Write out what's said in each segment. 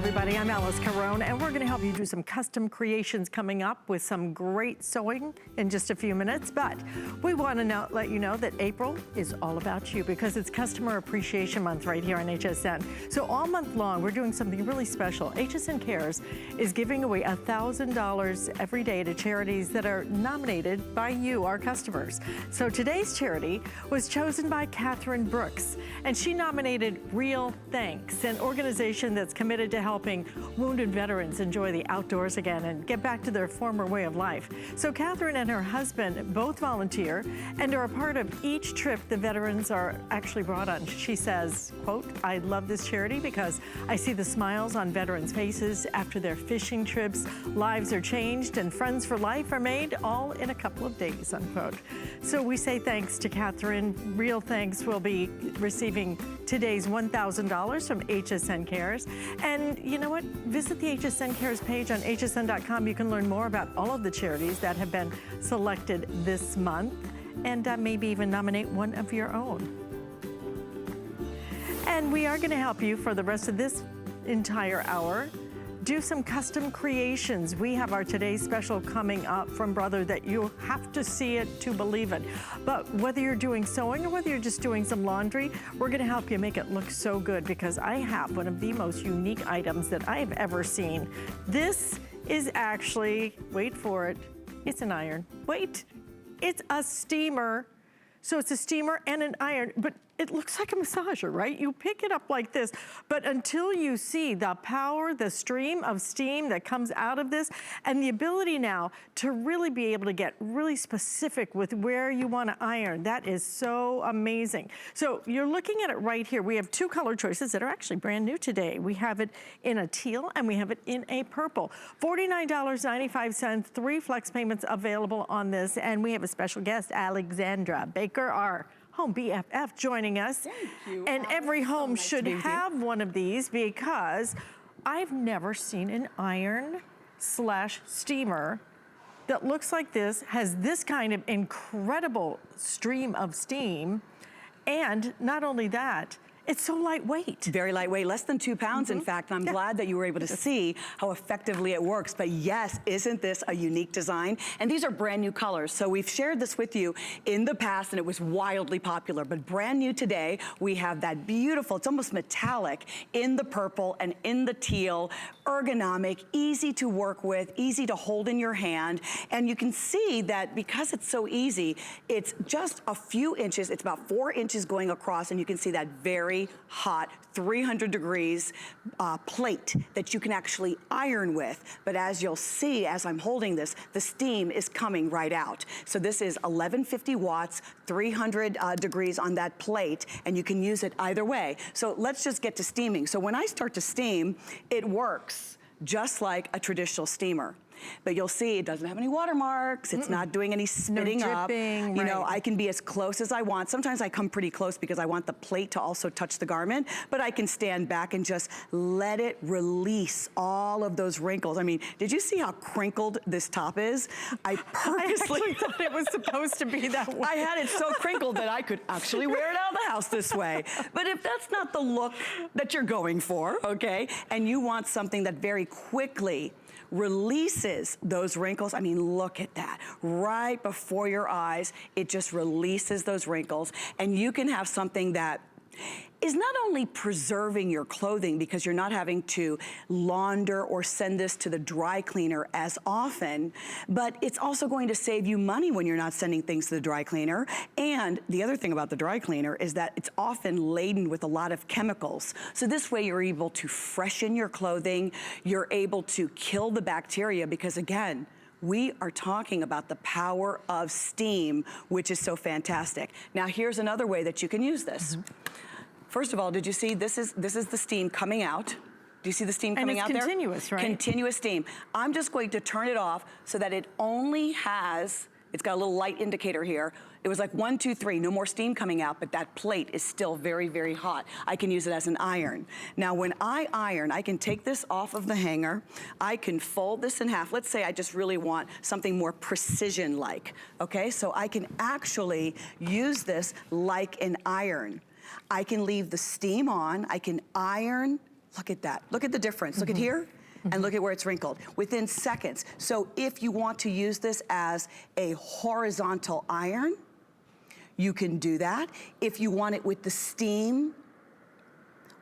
everybody. I'm Alice Carone, and we're going to help you do some custom creations coming up with some great sewing in just a few minutes. But we want to let you know that April is all about you because it's Customer Appreciation Month right here on HSN. So all month long, we're doing something really special. HSN Cares is giving away $1,000 every day to charities that are nominated by you, our customers. So today's charity was chosen by Catherine Brooks, and she nominated Real Thanks, an organization that's committed to helping wounded veterans enjoy the outdoors again and get back to their former way of life. So Catherine and her husband both volunteer and are a part of each trip the veterans are actually brought on. She says, quote, "I love this charity because I see the smiles on veterans' faces after their fishing trips. Lives are changed and friends for life are made all in a couple of days," unquote. So we say thanks to Catherine. Real Thanks will be receiving today's $1,000 from HSN Cares. And you know what? Visit the HSN Cares page on hsn.com. You can learn more about all of the charities that have been selected this month and maybe even nominate one of your own. And we are going to help you for the rest of this entire hour do some custom creations. We have our today's special coming up from Brother that you have to see it to believe it. But whether you're doing sewing or whether you're just doing some laundry, we're gonna help you make it look so good because I have one of the most unique items that I've ever seen. This is actually, wait for it, it's an iron. Wait, it's a steamer. So it's a steamer and an iron, but it looks like a massager, right? You pick it up like this, but until you see the power, the stream of steam that comes out of this, and the ability now to really be able to get really specific with where you want to iron, that is so amazing. So you're looking at it right here. We have two color choices that are actually brand new today. We have it in a teal and we have it in a purple. $49.95, 3 flex payments available on this, and we have a special guest, Alexandra Baker, our home BFF, joining us. Thank you. And every home should have one of these because I've never seen an iron slash steamer that looks like this, has this kind of incredible stream of steam, and not only that, it's so lightweight. Very lightweight, less than 2 pounds, in fact. And I'm glad that you were able to see how effectively it works. But yes, isn't this a unique design? And these are brand new colors. So we've shared this with you in the past and it was wildly popular. But brand new today, we have that beautiful, it's almost metallic, in the purple and in the teal, ergonomic, easy to work with, easy to hold in your hand. And you can see that because it's so easy, it's just a few inches, it's about 4 inches going across, and you can see that very hot 300 degrees plate that you can actually iron with. But as you'll see, as I'm holding this, the steam is coming right out. So this is 1150 watts, 300 degrees on that plate, and you can use it either way. So let's just get to steaming. So when I start to steam, it works just like a traditional steamer. But you'll see it doesn't have any watermarks. It's not doing any spitting up. Dripping, you know, I can be as close as I want. Sometimes I come pretty close because I want the plate to also touch the garment, but I can stand back and just let it release all of those wrinkles. I mean, did you see how crinkled this top is? I purposely I thought it was supposed to be that way. I had it so crinkled that I could actually wear it out of the house this way. But if that's not the look that you're going for, okay, and you want something that very quickly releases those wrinkles. I mean, look at that. Right before your eyes, it just releases those wrinkles. And you can have something that is not only preserving your clothing because you're not having to launder or send this to the dry cleaner as often, but it's also going to save you money when you're not sending things to the dry cleaner. And the other thing about the dry cleaner is that it's often laden with a lot of chemicals. So this way you're able to freshen your clothing, you're able to kill the bacteria because again, we are talking about the power of steam, which is so fantastic. Now here's another way that you can use this. First of all, did you see this is the steam coming out? Do you see the steam coming out there? And it's continuous, right? Continuous steam. I'm just going to turn it off so that it only has, it's got a little light indicator here. It was like 1, 2, 3, no more steam coming out, but that plate is still very, very hot. I can use it as an iron. Now when I iron, I can take this off of the hanger. I can fold this in half. Let's say I just really want something more precision-like, okay? So I can actually use this like an iron. I can leave the steam on, I can iron Look at that. Look at the difference. Look at here. And look at where it's wrinkled within seconds. So if you want to use this as a horizontal iron, you can do that. If you want it with the steam,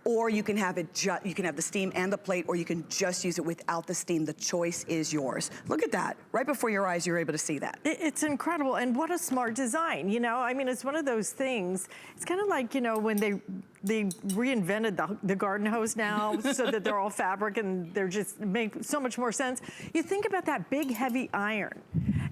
or you can have it you can have the steam and the plate, or you can just use it without the steam. The choice is yours. Look at that. Right before your eyes, you're able to see that. It's incredible, and what a smart design, you know? I mean, it's one of those things, it's kind of like, you know, when they reinvented the garden hose now so that they're all fabric and they're just make so much more sense. You think about that big, heavy iron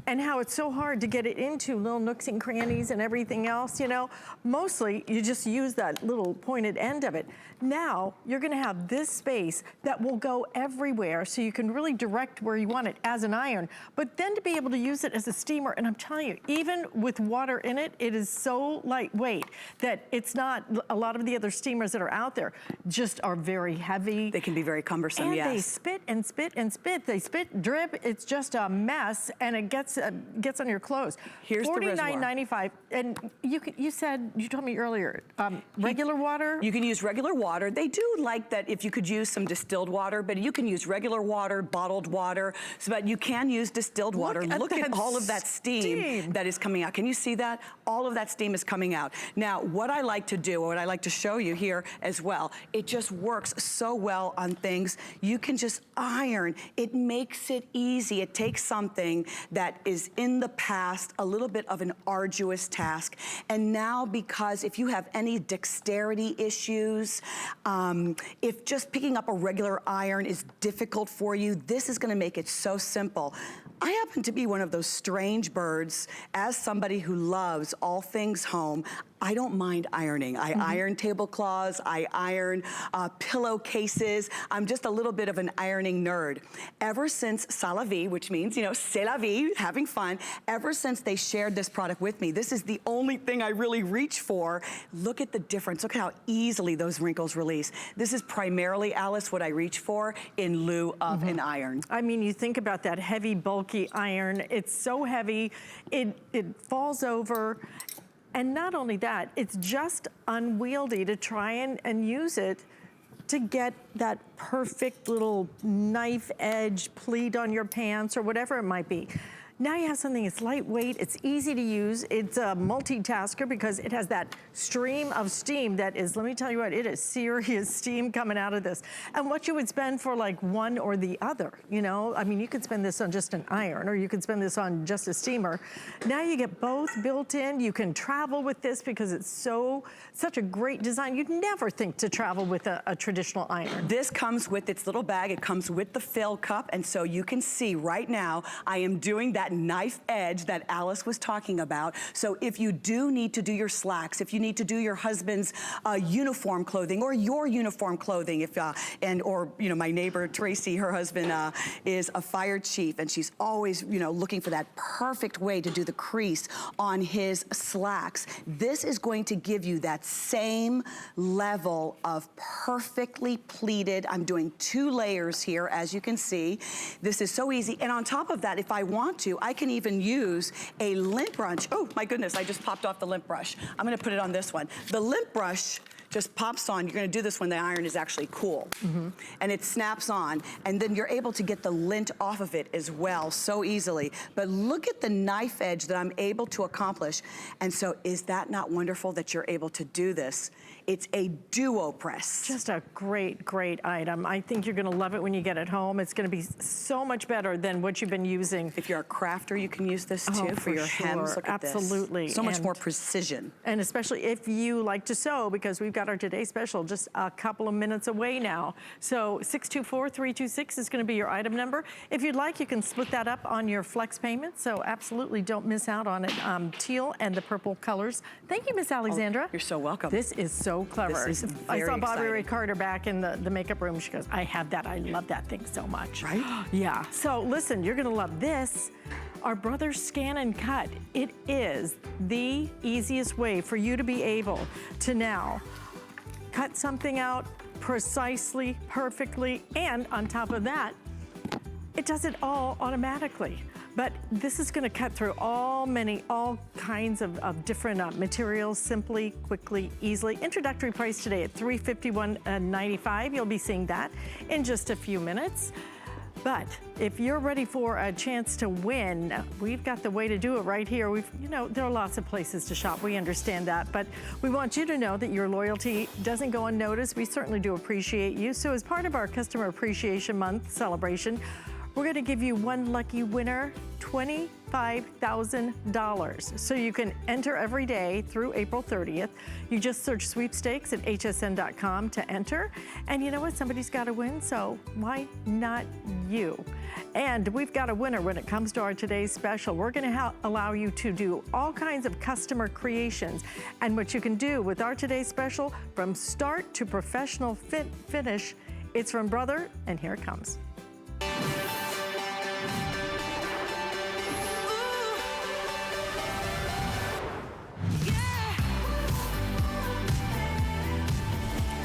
and how it's so hard to get it into little nooks and crannies and everything else, you know? Mostly, you just use that little pointed end of it. Now, you're gonna have this space that will go everywhere so you can really direct where you want it as an iron, but then to be able to use it as a steamer, and I'm telling you, even with water in it, it is so lightweight that it's not, a lot of the other steamers that are out there just are very heavy. They can be very cumbersome, and yes. They spit and spit and spit. They spit, drip, it's just a mess, and it gets on your clothes. Here's the reservoir. $49.95, and you told me earlier, regular water? You can use regular water. They do like that if you could use some distilled water, but you can use regular water, bottled water, so that you can use distilled water. Look at all of that steam that is coming out. Can you see that? All of that steam is coming out. Now, what I like to do, what I like to show you here as well, it just works so well on things. You can just iron. It makes it easy. It takes something that is in the past a little bit of an arduous task, and now, because if you have any dexterity issues, if just picking up a regular iron is difficult for you, this is gonna make it so simple. I happen to be one of those strange birds, as somebody who loves all things home. I don't mind ironing. I iron tablecloths, I iron pillowcases. I'm just a little bit of an ironing nerd. Ever since C'est la vie, which means, you know, c'est la vie, having fun, ever since they shared this product with me, this is the only thing I really reach for. Look at the difference. Look how easily those wrinkles release. This is primarily, Alice, what I reach for in lieu of an iron. I mean, you think about that heavy, bulky iron. It's so heavy, it falls over. And not only that, it's just unwieldy to try and use it to get that perfect little knife edge pleat on your pants or whatever it might be. Now you have something that's lightweight, it's easy to use, it's a multitasker because it has that stream of steam that is, let me tell you what, it is serious steam coming out of this. And what you would spend for like one or the other, you know? I mean, you could spend this on just an iron or you could spend this on just a steamer. Now you get both built in, you can travel with this because it's such a great design. You'd never think to travel with a traditional iron. This comes with its little bag, it comes with the fill cup, and so you can see right now, I am doing that knife edge that Alice was talking about. So if you do need to do your slacks, if you need to do your husband's uniform clothing or your uniform clothing, or you know, my neighbor Tracy, her husband is a fire chief, and she's always, you know, looking for that perfect way to do the crease on his slacks. This is going to give you that same level of perfectly pleated. I'm doing 2 layers here, as you can see. This is so easy, and on top of that, if I want to, I can even use a lint brush. Oh my goodness, I just popped off the lint brush. I'm gonna put it on this one. The lint brush just pops on. You're gonna do this when the iron is actually cool. And it snaps on, and then you're able to get the lint off of it as well so easily. But look at the knife edge that I'm able to accomplish. And so is that not wonderful that you're able to do this? It's a duo press. Just a great, great item. I think you're gonna love it when you get it home. It's gonna be so much better than what you've been using. If you're a crafter, you can use this too for your hems. Look at this. Absolutely. So much more precision. And especially if you like to sew, because we've got our Today Special just a couple of minutes away now. So 624-326 is gonna be your item number. If you'd like, you can split that up on your flex payment. So absolutely don't miss out on it. Teal and the purple colors. Thank you, Miss Alexandra. Oh, you're so welcome. This is so clever. This is I saw very Bobby Ray exciting. Carter back in the makeup room. She goes, I have that. I love that thing so much. Right? Yeah. So listen, you're gonna love this. Our Brothers Scan and Cut. It is the easiest way for you to be able to now cut something out precisely, perfectly, and on top of that, it does it all automatically. But this is gonna cut through all kinds of different materials, simply, quickly, easily. Introductory price today at $351.95. You'll be seeing that in just a few minutes. But if you're ready for a chance to win, we've got the way to do it right here. There are lots of places to shop. We understand that, but we want you to know that your loyalty doesn't go unnoticed. We certainly do appreciate you. So as part of our Customer Appreciation Month celebration, we're gonna give you one lucky winner, $25,000. So you can enter every day through April 30th. You just search sweepstakes at hsn.com to enter. And you know what? Somebody's got to win, so why not you? And we've got a winner when it comes to our today's special. We're gonna allow you to do all kinds of customer creations. And what you can do with our today's special, from start to professional finish, it's from Brother, and here it comes.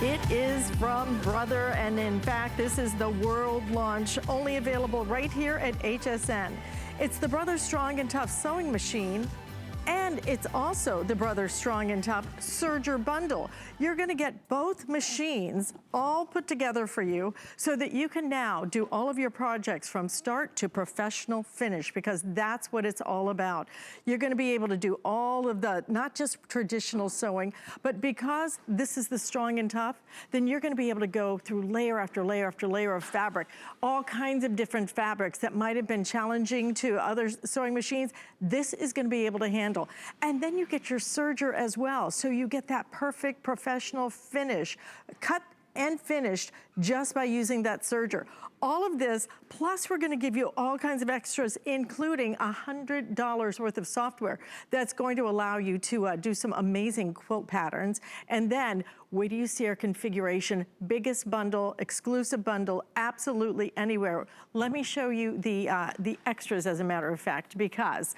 It is from Brother, and in fact, this is the world launch, only available right here at HSN. It's the Brother Strong and Tough sewing machine, and it's also the Brother Strong and Tough serger bundle. You're gonna get both machines all put together for you so that you can now do all of your projects from start to professional finish, because that's what it's all about. You're gonna be able to do all of the, not just traditional sewing, but because this is the Strong and Tough, then you're gonna be able to go through layer after layer after layer of fabric, all kinds of different fabrics that might have been challenging to other sewing machines. This is gonna be able to handle. And then you get your serger as well, so you get that perfect professional finish, cut and finished just by using that serger. All of this, plus we're gonna give you all kinds of extras, including $100 worth of software that's going to allow you to do some amazing quilt patterns. And then, wait till you see our configuration, biggest bundle, exclusive bundle, absolutely anywhere. Let me show you the extras, as a matter of fact, because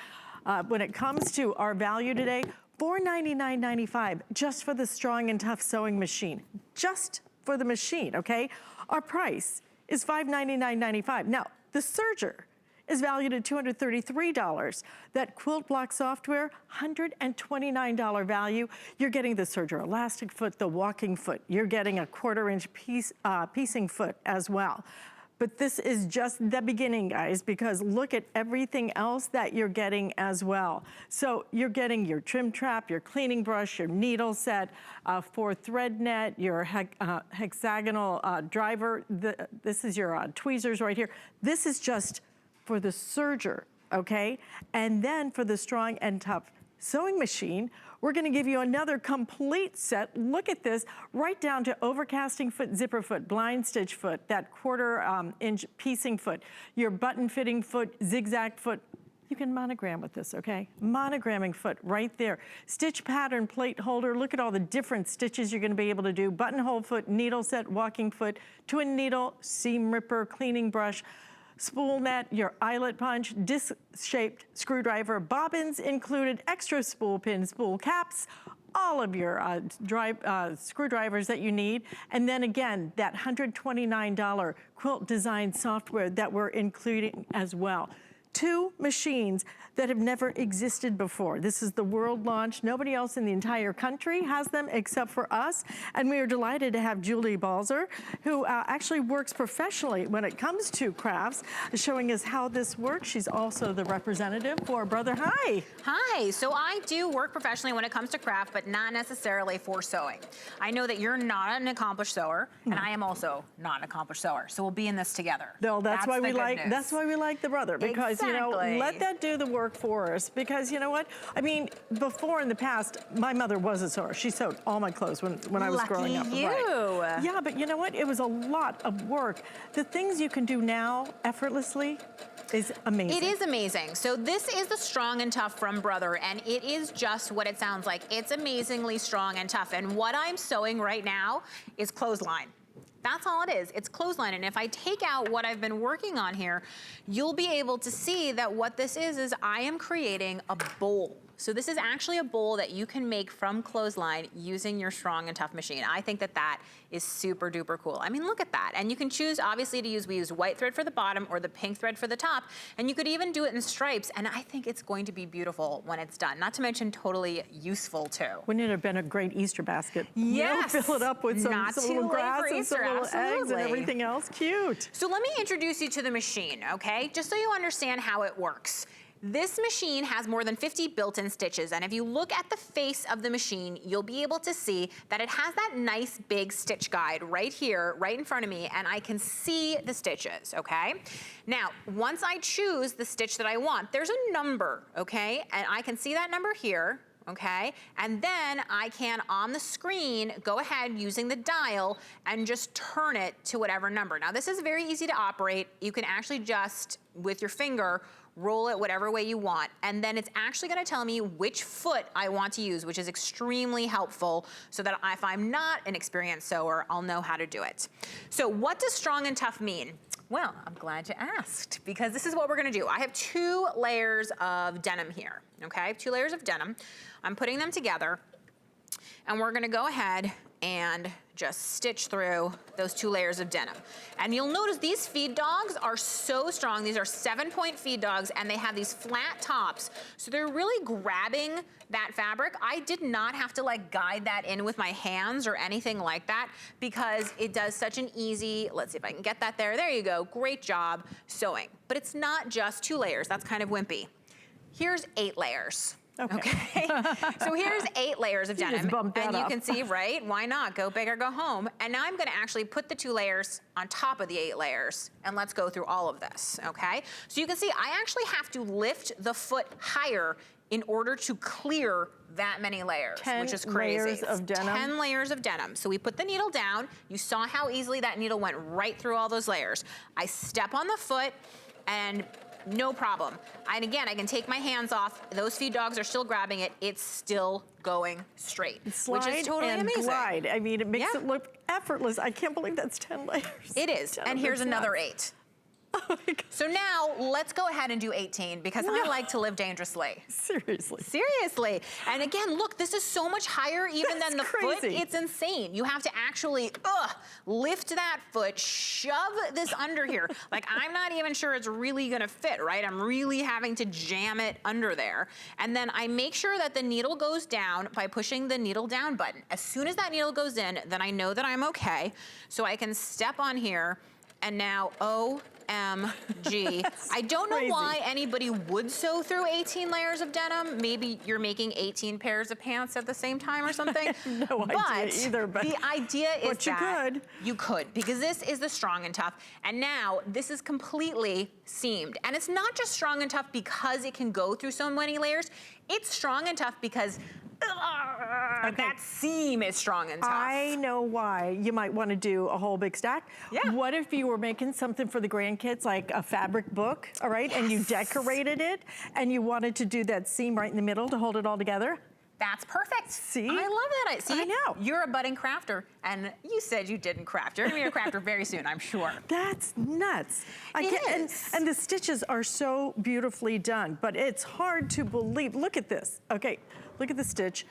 when it comes to our value today, $499.95 just for the Strong and Tough sewing machine, just for the machine, okay? Our price is $599.95. Now, the serger is valued at $233. That quilt block software, $129 value. You're getting the serger elastic foot, the walking foot. You're getting a 1/4-inch piecing foot as well. But this is just the beginning, guys, because look at everything else that you're getting as well. So you're getting your trim trap, your cleaning brush, your needle set, for thread net, your hexagonal driver. This is your tweezers right here. This is just for the serger, okay? And then for the Strong and Tough sewing machine, we're gonna give you another complete set. Look at this, right down to overcasting foot, zipper foot, blind stitch foot, that 1/4-inch piecing foot, your button fitting foot, zigzag foot. You can monogram with this, okay? Monogramming foot right there. Stitch pattern plate holder. Look at all the different stitches you're gonna be able to do. Buttonhole foot, needle set, walking foot, twin needle, seam ripper, cleaning brush, spool net, your eyelet punch, disc-shaped screwdriver, bobbins included, extra spool pins, spool caps, all of your screwdrivers that you need. And then again, that $129 quilt design software that we're including as well. 2 machines that have never existed before. This is the world launch. Nobody else in the entire country has them except for us. And we are delighted to have Julie Balzer, who actually works professionally when it comes to crafts, showing us how this works. She's also the representative for Brother. Hi. Hi, so I do work professionally when it comes to craft, but not necessarily for sewing. I know that you're not an accomplished sewer, and I am also not an accomplished sewer. So we'll be in this together. No, that's why we like the Brother, because you know, let that do the work for us, because you know what? I mean, before in the past, my mother was a sewer. She sewed all my clothes when I was growing up. Lucky you. Right. Yeah, but you know what? It was a lot of work. The things you can do now effortlessly is amazing. It is amazing. So this is the Strong and Tough from Brother, and it is just what it sounds like. It's amazingly strong and tough. And what I'm sewing right now is clothesline. That's all it is. It's clothesline. And if I take out what I've been working on here, you'll be able to see that what this is I am creating a bowl. So this is actually a bowl that you can make from clothesline using your Strong and Tough machine. I think that that is super duper cool. I mean, look at that. And you can choose, obviously, we use white thread for the bottom or the pink thread for the top. And you could even do it in stripes. And I think it's going to be beautiful when it's done. Not to mention totally useful too. Wouldn't it have been a great Easter basket? Yes. You know, fill it up with some little grass and some little eggs and everything else. Cute. So let me introduce you to the machine, okay? Just so you understand how it works. This machine has more than 50 built-in stitches, and if you look at the face of the machine, you'll be able to see that it has that nice big stitch guide right here, right in front of me, and I can see the stitches, okay? Now, once I choose the stitch that I want, there's a number, okay? And I can see that number here, okay? And then I can, on the screen, go ahead using the dial and just turn it to whatever number. Now, this is very easy to operate. You can actually just, with your finger, roll it whatever way you want, and then it's actually gonna tell me which foot I want to use, which is extremely helpful so that if I'm not an experienced sewer, I'll know how to do it. So what does Strong and Tough mean? Well, I'm glad you asked, because this is what we're gonna do. I have 2 layers of denim here, okay? 2 layers of denim. I'm putting them together, and we're gonna go ahead and just stitch through those 2 layers of denim. And you'll notice these feed dogs are so strong. These are 7-point feed dogs, and they have these flat tops. So they're really grabbing that fabric. I did not have to like guide that in with my hands or anything like that, because it does such an easy, let's see if I can get that there. There you go, great job sewing. But it's not just 2 layers, that's kind of wimpy. Here's 8 layers. Okay. So here's 8 layers of denim, and you can see, right? Why not? Go big or go home. And now I'm gonna actually put the 2 layers on top of the 8 layers, and let's go through all of this, okay? So you can see I actually have to lift the foot higher in order to clear that many layers, which is crazy. 10 layers of denim. 10 layers of denim. So we put the needle down. You saw how easily that needle went right through all those layers. I step on the foot, and no problem. And again, I can take my hands off. Those feed dogs are still grabbing it. It's still going straight, Slide which is totally and amazing. Glide. I mean, it makes it look effortless. I can't believe that's 10 layers. It is, and here's another 8. Oh my God. So now let's go ahead and do 18, because I like to live dangerously. Seriously. Seriously. And again, look, this is so much higher even than the foot. It's insane. You have to actually lift that foot, shove this under here. Like, I'm not even sure it's really gonna fit, right? I'm really having to jam it under there. And then I make sure that the needle goes down by pushing the needle down button. As soon as that needle goes in, then I know that I'm okay. So I can step on here, and now, OMG. I don't know why anybody would sew through 18 layers of denim. Maybe you're making 18 pairs of pants at the same time or something. I have no idea either, but the idea is that you could, because this is the Strong and Tough. And now this is completely seamed. And it's not just Strong and Tough because it can go through so many layers. It's Strong and Tough because that seam is strong and tough. I know why you might want to do a whole big stack. Yeah. What if you were making something for the grandkids, like a fabric book, all right, and you decorated it, and you wanted to do that seam right in the middle to hold it all together? That's perfect. See? I love that. See, I know. You're a budding crafter, and you said you didn't craft. You're gonna be a crafter very soon, I'm sure. That's nuts. It is. And the stitches are so beautifully done, but it's hard to believe. Look at this. Okay, look at the stitch,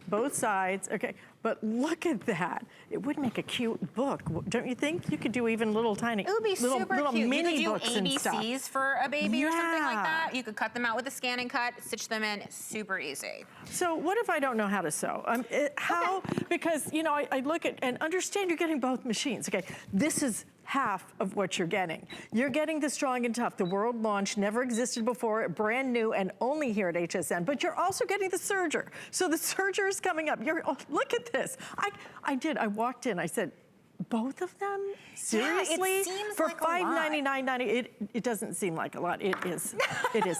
both sides. Okay, but look at that. It would make a cute book, don't you think? You could do even little tiny, It would be super little cute. mini You books could do and stuff. ABCs for a baby or something like Yeah. that. You could cut them out with a scan and cut, stitch them in, super easy. So what if I don't know how to sew? Because, you know, I look at and understand you're getting both machines. Okay, this is half of what you're getting. You're getting the Strong and Tough, the world launch, never existed before, brand new and only here at HSN, but you're also getting the serger. So the serger is coming up. Look at this. I walked in, I said, both of them? Seriously? Yeah, it seems for like a lot. $599.90, it doesn't seem like a lot. It is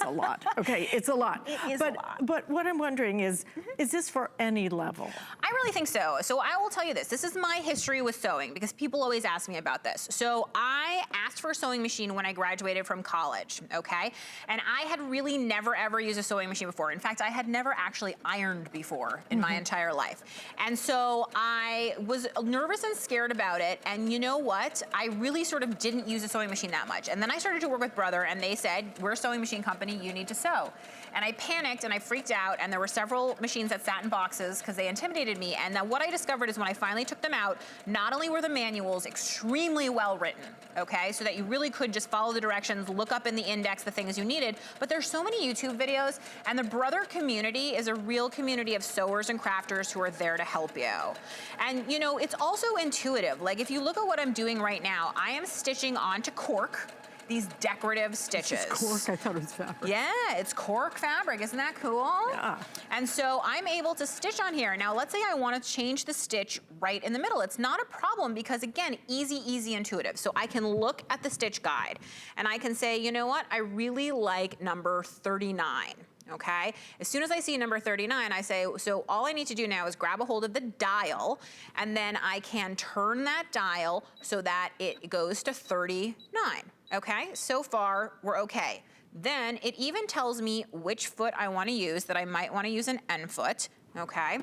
a lot. Okay, it's a lot. It is a lot. But what I'm wondering is this for any level? I really think so. So I will tell you this. This is my history with sewing, because people always ask me about this. So I asked for a sewing machine when I graduated from college, okay? And I had really never, ever used a sewing machine before. In fact, I had never actually ironed before in my entire life. And so I was nervous and scared about about it, and you know what? I really sort of didn't use a sewing machine that much. And then I started to work with Brother, and they said, we're a sewing machine company, you need to sew. And I panicked and I freaked out, and there were several machines that sat in boxes because they intimidated me. And then what I discovered is when I finally took them out, not only were the manuals extremely well written, okay, so that you really could just follow the directions, look up in the index the things you needed, but there's so many YouTube videos, and the Brother community is a real community of sewers and crafters who are there to help you. And you know, it's also intuitive. Like if you look at what I'm doing right now, I am stitching onto cork these decorative stitches. This is cork, I thought it was fabric. Yeah, it's cork fabric, isn't that cool? Yeah. And so I'm able to stitch on here. Now let's say I want to change the stitch right in the middle. It's not a problem because again, easy intuitive. So I can look at the stitch guide and I can say, you know what, I really like number 39. Okay, as soon as I see number 39, I say, so all I need to do now is grab a hold of the dial, and then I can turn that dial so that it goes to 39. Okay, so far we're okay. Then it even tells me which foot I want to use, that I might want to use an end foot. Okay,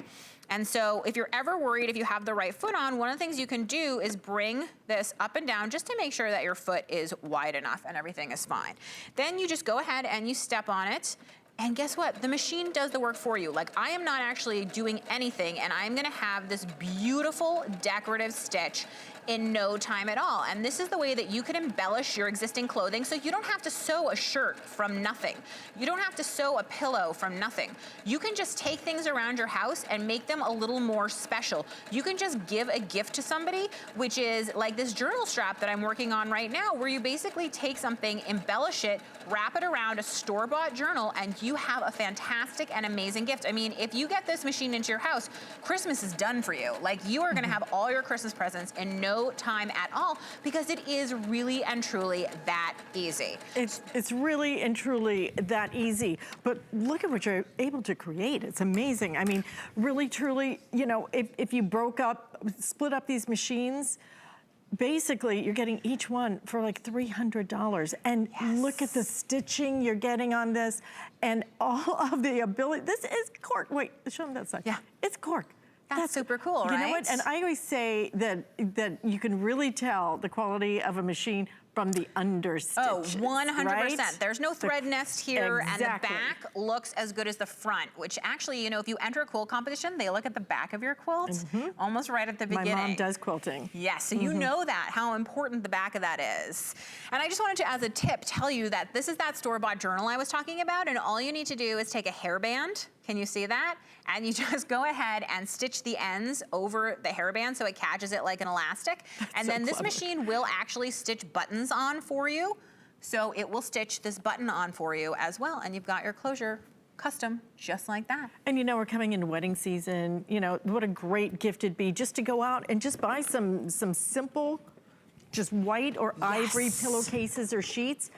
and so if you're ever worried if you have the right foot on, one of the things you can do is bring this up and down just to make sure that your foot is wide enough and everything is fine. Then you just go ahead and you step on it. And guess what? The machine does the work for you. Like I am not actually doing anything, and I'm gonna have this beautiful decorative stitch in no time at all. And this is the way that you can embellish your existing clothing so you don't have to sew a shirt from nothing. You don't have to sew a pillow from nothing. You can just take things around your house and make them a little more special. You can just give a gift to somebody, which is like this journal strap that I'm working on right now, where you basically take something, embellish it, wrap it around a store-bought journal, and you have a fantastic and amazing gift. I mean, if you get this machine into your house, Christmas is done for you. Like you are gonna have all your Christmas presents in no time at all, because it is really and truly that easy. It's really and truly that easy. But look at what you're able to create. It's amazing. I mean, really, truly, you know, if you split up these machines, basically you're getting each one for like $300. And look at the stitching you're getting on this and all of the ability. This is cork. Wait, show them that side. Yeah. It's cork. That's super cool, right? You know what? And I always say that you can really tell the quality of a machine from the understitches. Oh, 100%. Right? There's no thread nest here, exactly. And the back looks as good as the front, which actually, you know, if you enter a quilt competition, they look at the back of your quilt almost right at the beginning. My mom does quilting. Yes, so you know that, how important the back of that is. And I just wanted to, as a tip, tell you that this is that store-bought journal I was talking about, and all you need to do is take a hairband. Can you see that? And you just go ahead and stitch the ends over the hairband so it catches it like an elastic. And then this machine will actually stitch buttons on for you. So it will stitch this button on for you as well. And you've got your closure custom just like that. And you know, we're coming into wedding season. You know, what a great gift it'd be just to go out and just buy some simple, just white or ivory pillowcases or sheets,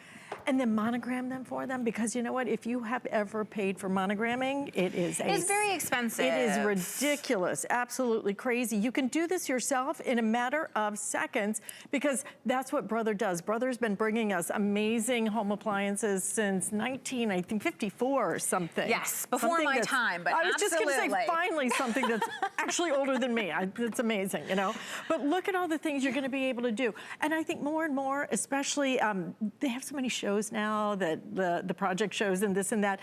and then monogram them for them, because you know what? If you have ever paid for monogramming, it's very expensive. It is ridiculous, absolutely crazy. You can do this yourself in a matter of seconds, because that's what Brother does. Brother's been bringing us amazing home appliances since 1954 or something. Yes, before my time, but I was just gonna say, finally something that's actually older than me. It's amazing, you know? But look at all the things you're gonna be able to do. And I think more and more, especially, they have so many shows now, that the project shows and this and that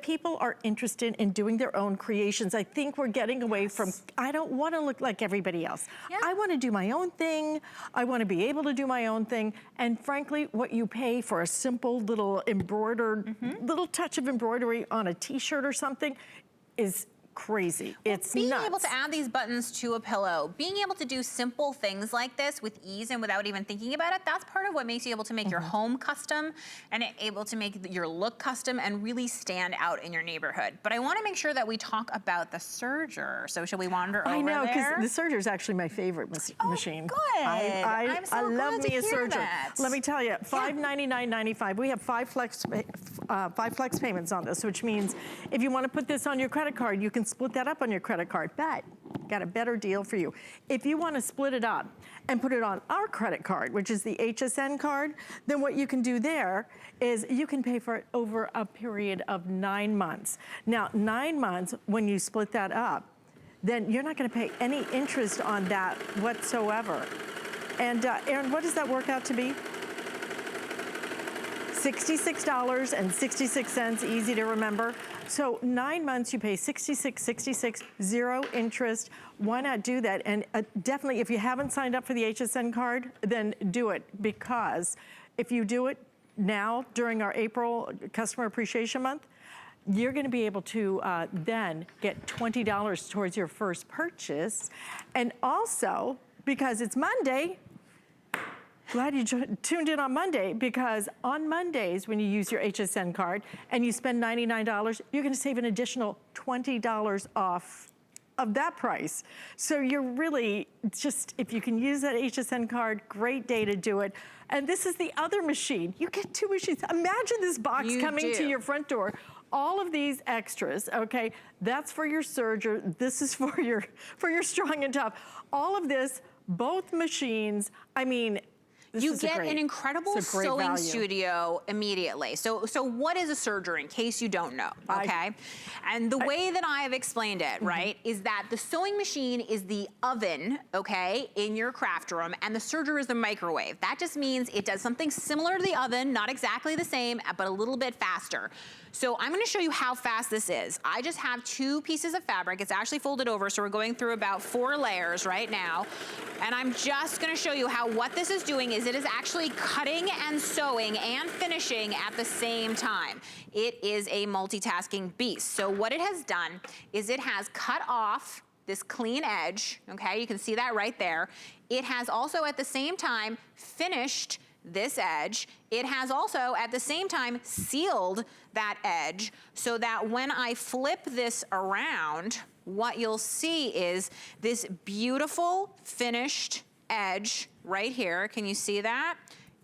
people are interested in doing their own creations. I think we're getting away from, I don't want to look like everybody else. I want to do my own thing. I want to be able to do my own thing. And frankly, what you pay for a simple little embroidered, little touch of embroidery on a t-shirt or something is crazy. It's being nuts. able to add these buttons to a pillow, being able to do simple things like this with ease and without even thinking about it, that's part of what makes you able to make your home custom and able to make your look custom and really stand out in your neighborhood. But I want to make sure that we talk about the serger. So shall we wander over there? I know, because the serger is actually my favorite machine. Good. I'm so glad love to me a hear serger. that. Let me tell you, $599.95. We have five flex payments on this, which means if you want to put this on your credit card, you can split that up on your credit card. But got a better deal for you. If you want to split it up and put it on our credit card, which is the HSN card, then what you can do there is you can pay for it over a period of 9 months. Now, 9 months, when you split that up, then you're not going to pay any interest on that whatsoever. And Erin, what does that work out to be? $66.66, easy to remember. So 9 months, you pay $66.66, 0 interest. Why not do that? And definitely, if you haven't signed up for the HSN card, then do it, because if you do it now during our April Customer Appreciation Month, you're gonna be able to then get $20 towards your first purchase. And also, because it's Monday, glad you tuned in on Monday, because on Mondays, when you use your HSN card and you spend $99, you're gonna save an additional $20 off of that price. So you're really just, if you can use that HSN card, great day to do it. And this is the other machine. You get 2 machines. Imagine this box coming to your front door. All of these extras, okay? That's for your serger. This is for your strong and tough. All of this, both machines, I mean, you get an incredible sewing studio immediately. So what is a serger, in case you don't know, okay? And the way that I have explained it, right, is that the sewing machine is the oven, okay, in your craft room, and the serger is the microwave. That just means it does something similar to the oven, not exactly the same, but a little bit faster. So I'm gonna show you how fast this is. I just have 2 pieces of fabric. It's actually folded over, so we're going through about 4 layers right now. And I'm just gonna show you how what this is doing is it is actually cutting and sewing and finishing at the same time. It is a multitasking beast. So what it has done is it has cut off this clean edge, okay? You can see that right there. It has also at the same time finished this edge. It has also at the same time sealed that edge so that when I flip this around, what you'll see is this beautiful finished edge right here. Can you see that?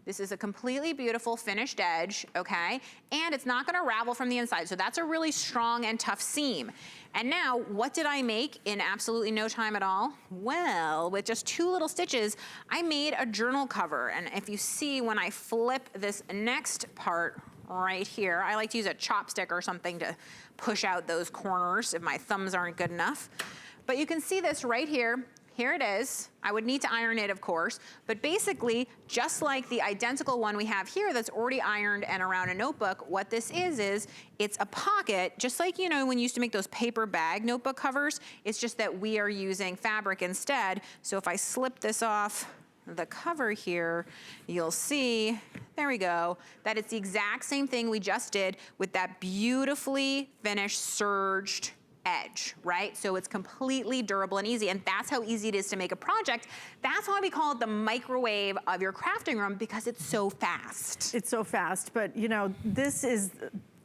This is a completely beautiful finished edge, okay? And it's not gonna ravel from the inside, so that's a really strong and tough seam. And now, what did I make in absolutely no time at all? Well, with just 2 little stitches, I made a journal cover. And if you see when I flip this next part right here, I like to use a chopstick or something to push out those corners if my thumbs aren't good enough. But you can see this right here. Here it is. I would need to iron it, of course, but basically, just like the identical one we have here that's already ironed and around a notebook, what this is it's a pocket, just like, you know, when you used to make those paper bag notebook covers, it's just that we are using fabric instead. So if I slip this off the cover here, you'll see, there we go, that it's the exact same thing we just did with that beautifully finished serged edge, right? So it's completely durable and easy, and that's how easy it is to make a project. That's why we call it the microwave of your crafting room, because it's so fast. It's so fast, but you know, this is,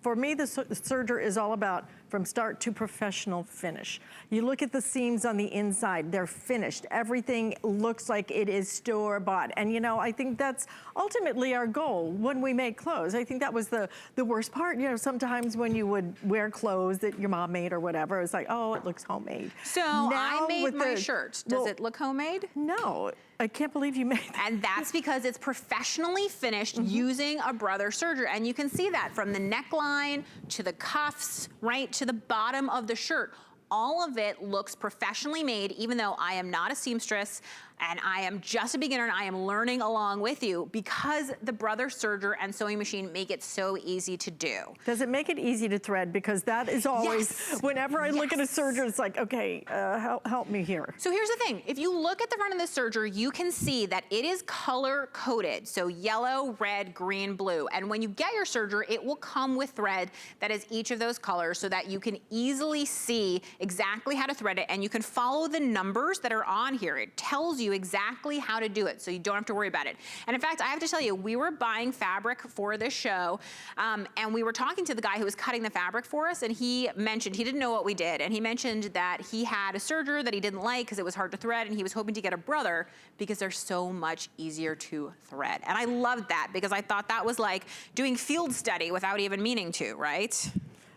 for me, the serger is all about from start to professional finish. You look at the seams on the inside, they're finished. Everything looks like it is store-bought. And you know, I think that's ultimately our goal when we make clothes. I think that was the worst part. You know, sometimes when you would wear clothes that your mom made or whatever, it's like, oh, it looks homemade. So now I made my shirt. Does it look homemade? No. I can't believe you made that. And that's because it's professionally finished using a brother serger. And you can see that from the neckline to the cuffs, right, to the bottom of the shirt. All of it looks professionally made, even though I am not a seamstress and I am just a beginner and I am learning along with you, because the brother serger and sewing machine make it so easy to do. Does it make it easy to thread? Because that is always, whenever I look at a serger, it's like, okay, help me here. So here's the thing. If you look at the front of the serger, you can see that it is color coded. So yellow, red, green, blue. And when you get your serger, it will come with thread that is each of those colors so that you can easily see exactly how to thread it, and you can follow the numbers that are on here. It tells you exactly how to do it, so you don't have to worry about it. And in fact, I have to tell you, we were buying fabric for this show, and we were talking to the guy who was cutting the fabric for us, and he mentioned, he didn't know what we did, and he mentioned that he had a serger that he didn't like because it was hard to thread, and he was hoping to get a brother because they're so much easier to thread. And I loved that because I thought that was like doing field study without even meaning to, right?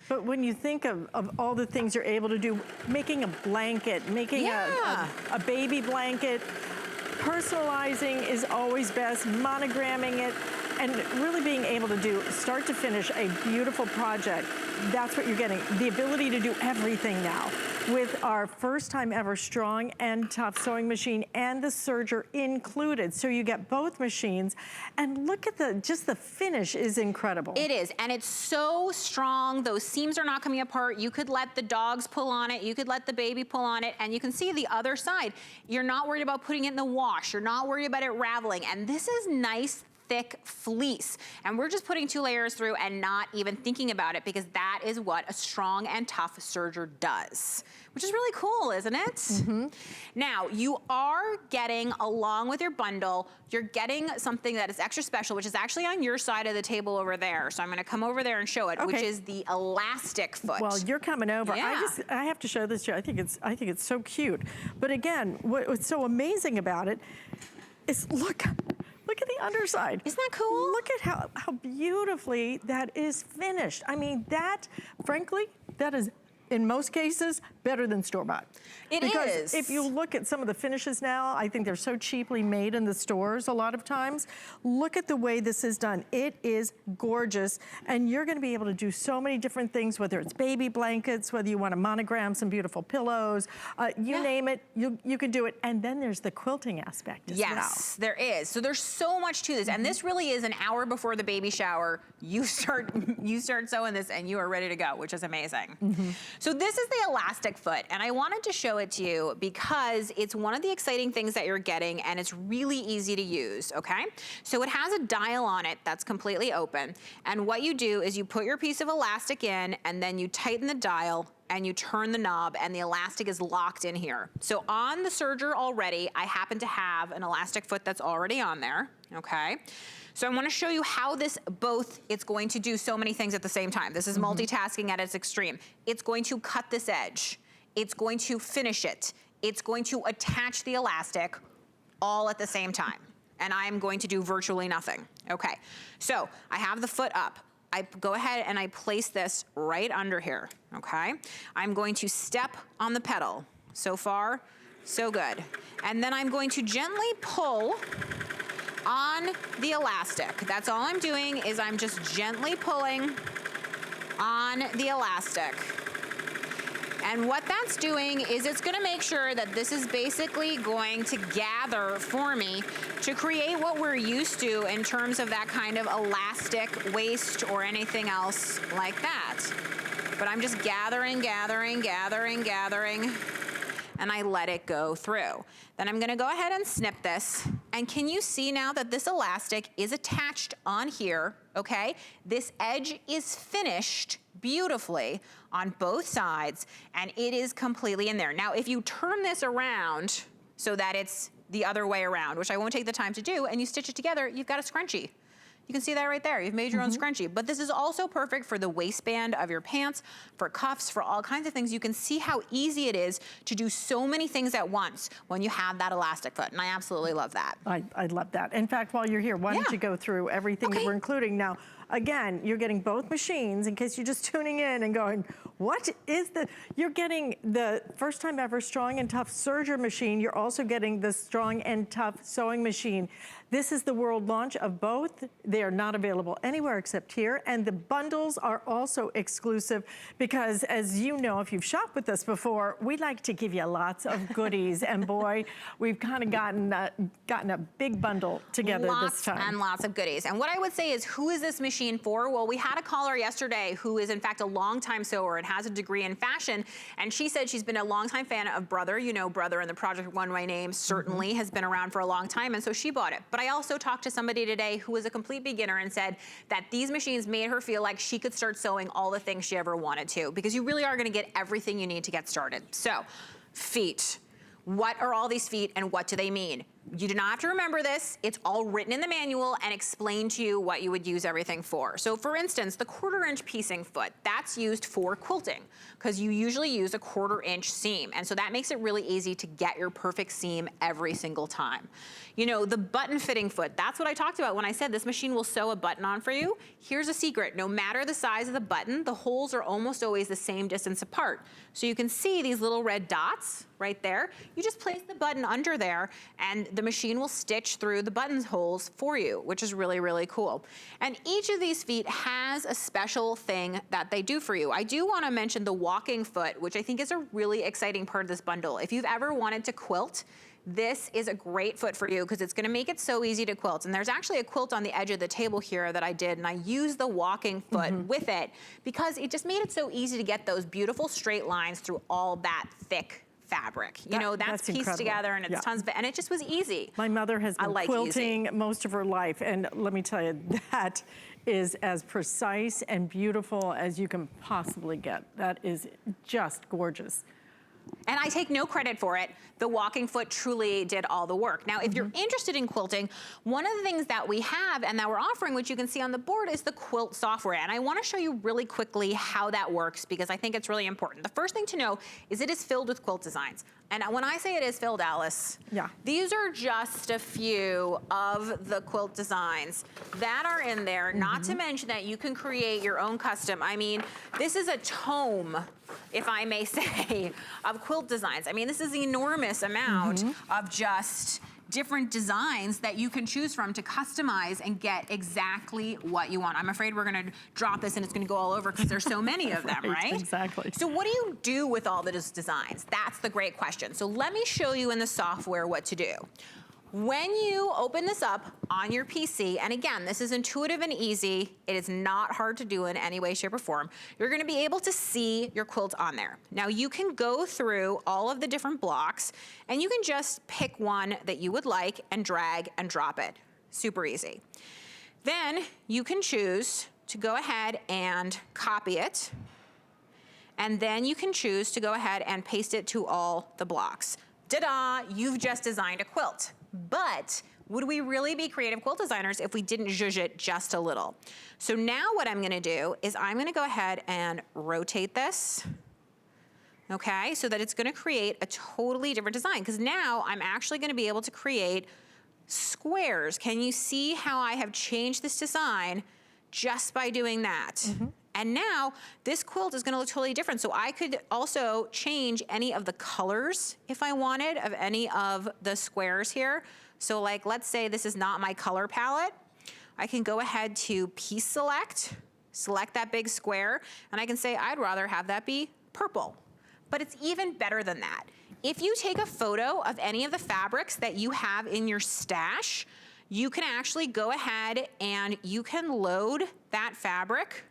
But when you think of all the things you're able to do, making a blanket, making a baby blanket, personalizing is always best, monogramming it, and really being able to do start to finish a beautiful project. That's what you're getting, the ability to do everything now. with our first time ever strong and tough sewing machine and the serger included. So you get both machines, and look at just the finish is incredible. It is, and it's so strong. Those seams are not coming apart. You could let the dogs pull on it. You could let the baby pull on it, and you can see the other side. You're not worried about putting it in the wash. You're not worried about it raveling, and this is nice, thick fleece. And we're just putting 2 layers through and not even thinking about it, because that is what a strong and tough serger does, which is really cool, isn't it? Now, you are getting, along with your bundle, you're getting something that is extra special, which is actually on your side of the table over there. So I'm gonna come over there and show it, which is the elastic foot. Well, you're coming over. Yeah. I have to show this to you. I think it's so cute. But again, what's so amazing about it is look at the underside. Isn't that cool? Look at how beautifully that is finished. I mean, that, frankly, that is, in most cases, better than store-bought. Because if you look at some of the finishes now, I think they're so cheaply made in the stores a lot of times. Look at the way this is done. It is gorgeous, and you're gonna be able to do so many different things, whether it's baby blankets, whether you wanna monogram some beautiful pillows, you name it, you can do it. And then there's the quilting aspect as well. Yes, there is. So there's so much to this, and this really is an hour before the baby shower. You start sewing this, and you are ready to go, which is amazing. So this is the elastic foot, and I wanted to show it to you because it's one of the exciting things that you're getting, and it's really easy to use, okay? So it has a dial on it that's completely open, and what you do is you put your piece of elastic in, and then you tighten the dial, and you turn the knob, and the elastic is locked in here. So on the serger already, I happen to have an elastic foot that's already on there, okay? So I wanna show you how it's going to do so many things at the same time. This is multitasking at its extreme. It's going to cut this edge. It's going to finish it. It's going to attach the elastic all at the same time. And I'm going to do virtually nothing. Okay, so I have the foot up. I go ahead and I place this right under here, okay? I'm going to step on the pedal. So far, so good. And then I'm going to gently pull on the elastic. That's all I'm doing, is I'm just gently pulling on the elastic. And what that's doing is it's gonna make sure that this is basically going to gather for me to create what we're used to in terms of that kind of elastic waist or anything else like that. But I'm just gathering, gathering, gathering, gathering, and I let it go through. Then I'm gonna go ahead and snip this. And can you see now that this elastic is attached on here, okay? This edge is finished beautifully on both sides, and it is completely in there. Now, if you turn this around so that it's the other way around, which I won't take the time to do, and you stitch it together, you've got a scrunchie. You can see that right there. You've made your own scrunchie. But this is also perfect for the waistband of your pants, for cuffs, for all kinds of things. You can see how easy it is to do so many things at once when you have that elastic foot, and I absolutely love that. I love that. In fact, while you're here, why don't you go through everything that we're including now? Again, you're getting both machines in case you're just tuning in and going, what is you're getting the first time ever strong and tough serger machine. You're also getting the strong and tough sewing machine. This is the world launch of both. They are not available anywhere except here. And the bundles are also exclusive because, as you know, if you've shopped with us before, we like to give you lots of goodies. And boy, we've kind of gotten a big bundle together this time. Lots and lots of goodies. And what I would say is, who is this machine for? Well, we had a caller yesterday who is in fact a longtime sewer and has a degree in fashion. And she said she's been a longtime fan of Brother. You know, Brother and the Project Runway name certainly has been around for a long time. And so she bought it. But I also talked to somebody today who was a complete beginner and said that these machines made her feel like she could start sewing all the things she ever wanted to, because you really are gonna get everything you need to get started. So, feet. What are all these feet and what do they mean? You do not have to remember this. It's all written in the manual and explained to you what you would use everything for. So for instance, the 1/4 inch piecing foot, that's used for quilting because you usually use a 1/4 inch seam. And so that makes it really easy to get your perfect seam every single time. You know, the button fitting foot, that's what I talked about when I said this machine will sew a button on for you. Here's a secret. No matter the size of the button, the holes are almost always the same distance apart. So you can see these little red dots. right there. You just place the button under there and the machine will stitch through the button holes for you, which is really, really cool. And each of these feet has a special thing that they do for you. I do want to mention the walking foot, which I think is a really exciting part of this bundle. If you've ever wanted to quilt, this is a great foot for you because it's gonna make it so easy to quilt. And there's actually a quilt on the edge of the table here that I did, and I used the walking foot with it because it just made it so easy to get those beautiful straight lines through all that thick fabric. You know, that's pieced incredible. Together and it's tons of, and it just was easy. My mother has been quilting most of her life, and let me tell you, that is as precise and beautiful as you can possibly get. That is just gorgeous. And I take no credit for it. The walking foot truly did all the work. Now, if you're interested in quilting, one of the things that we have and that we're offering, which you can see on the board, is the quilt software. And I wanna show you really quickly how that works because I think it's really important. The first thing to know is it is filled with quilt designs. And when I say it is filled, Alice, these are just a few of the quilt designs that are in there, not to mention that you can create your own custom. I mean, this is a tome, if I may say, of quilt designs. I mean, this is an enormous amount of just different designs that you can choose from to customize and get exactly what you want. I'm afraid we're gonna drop this and it's gonna go all over because there's so many of them, right? Exactly. So what do you do with all those designs? That's the great question. So let me show you in the software what to do. When you open this up on your PC, and again, this is intuitive and easy, it is not hard to do in any way, shape, or form, you're gonna be able to see your quilt on there. Now you can go through all of the different blocks and you can just pick one that you would like and drag and drop it. Super easy. Then you can choose to go ahead and copy it, and then you can choose to go ahead and paste it to all the blocks. Ta-da, you've just designed a quilt. But would we really be creative quilt designers if we didn't zhuzh it just a little? So now what I'm gonna do is I'm gonna go ahead and rotate this, okay? So that it's gonna create a totally different design, because now I'm actually gonna be able to create squares. Can you see how I have changed this design just by doing that? And now this quilt is gonna look totally different. So I could also change any of the colors if I wanted of any of the squares here. So like, let's say this is not my color palette. I can go ahead to piece select that big square, and I can say I'd rather have that be purple. But it's even better than that. If you take a photo of any of the fabrics that you have in your stash, you can actually go ahead and you can load that fabric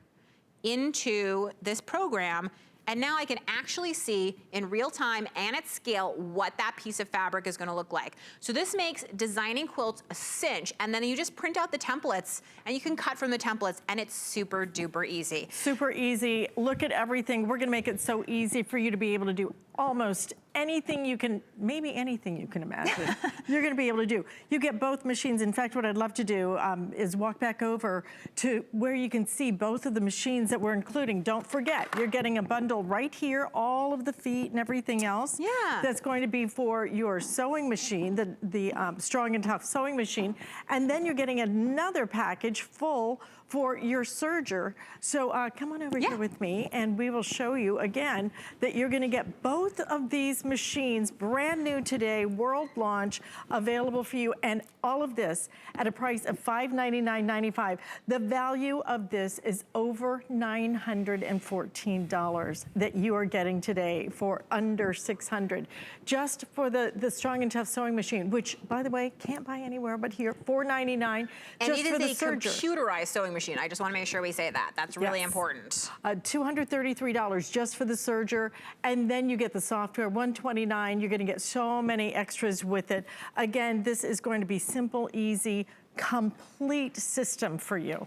into this program, and now I can actually see in real time and at scale what that piece of fabric is gonna look like. So this makes designing quilts a cinch, and then you just print out the templates and you can cut from the templates, and it's super duper easy. Super easy. Look at everything. We're gonna make it so easy for you to be able to do almost anything you can, maybe anything you can imagine, you're gonna be able to do. You get both machines. In fact, what I'd love to do is walk back over to where you can see both of the machines that we're including. Don't forget, you're getting a bundle right here, all of the feet and everything else. Yeah. That's going to be for your sewing machine, the Strong and Tough sewing machine. And then you're getting another package full for your serger. So come on over here with me, and we will show you again that you're gonna get both of these machines, brand new today, world launch, available for you, and all of this at a price of $599.95. The value of this is over $914 that you are getting today for under $600. Just for the Strong and Tough sewing machine, which, by the way, can't buy anywhere but here, $499 just for the serger. And it is a computerized sewing machine. I just want to make sure we say that. That's really important. $233 just for the serger, and then you get the software, $129. You're going to get so many extras with it. Again, this is going to be simple, easy, complete system for you.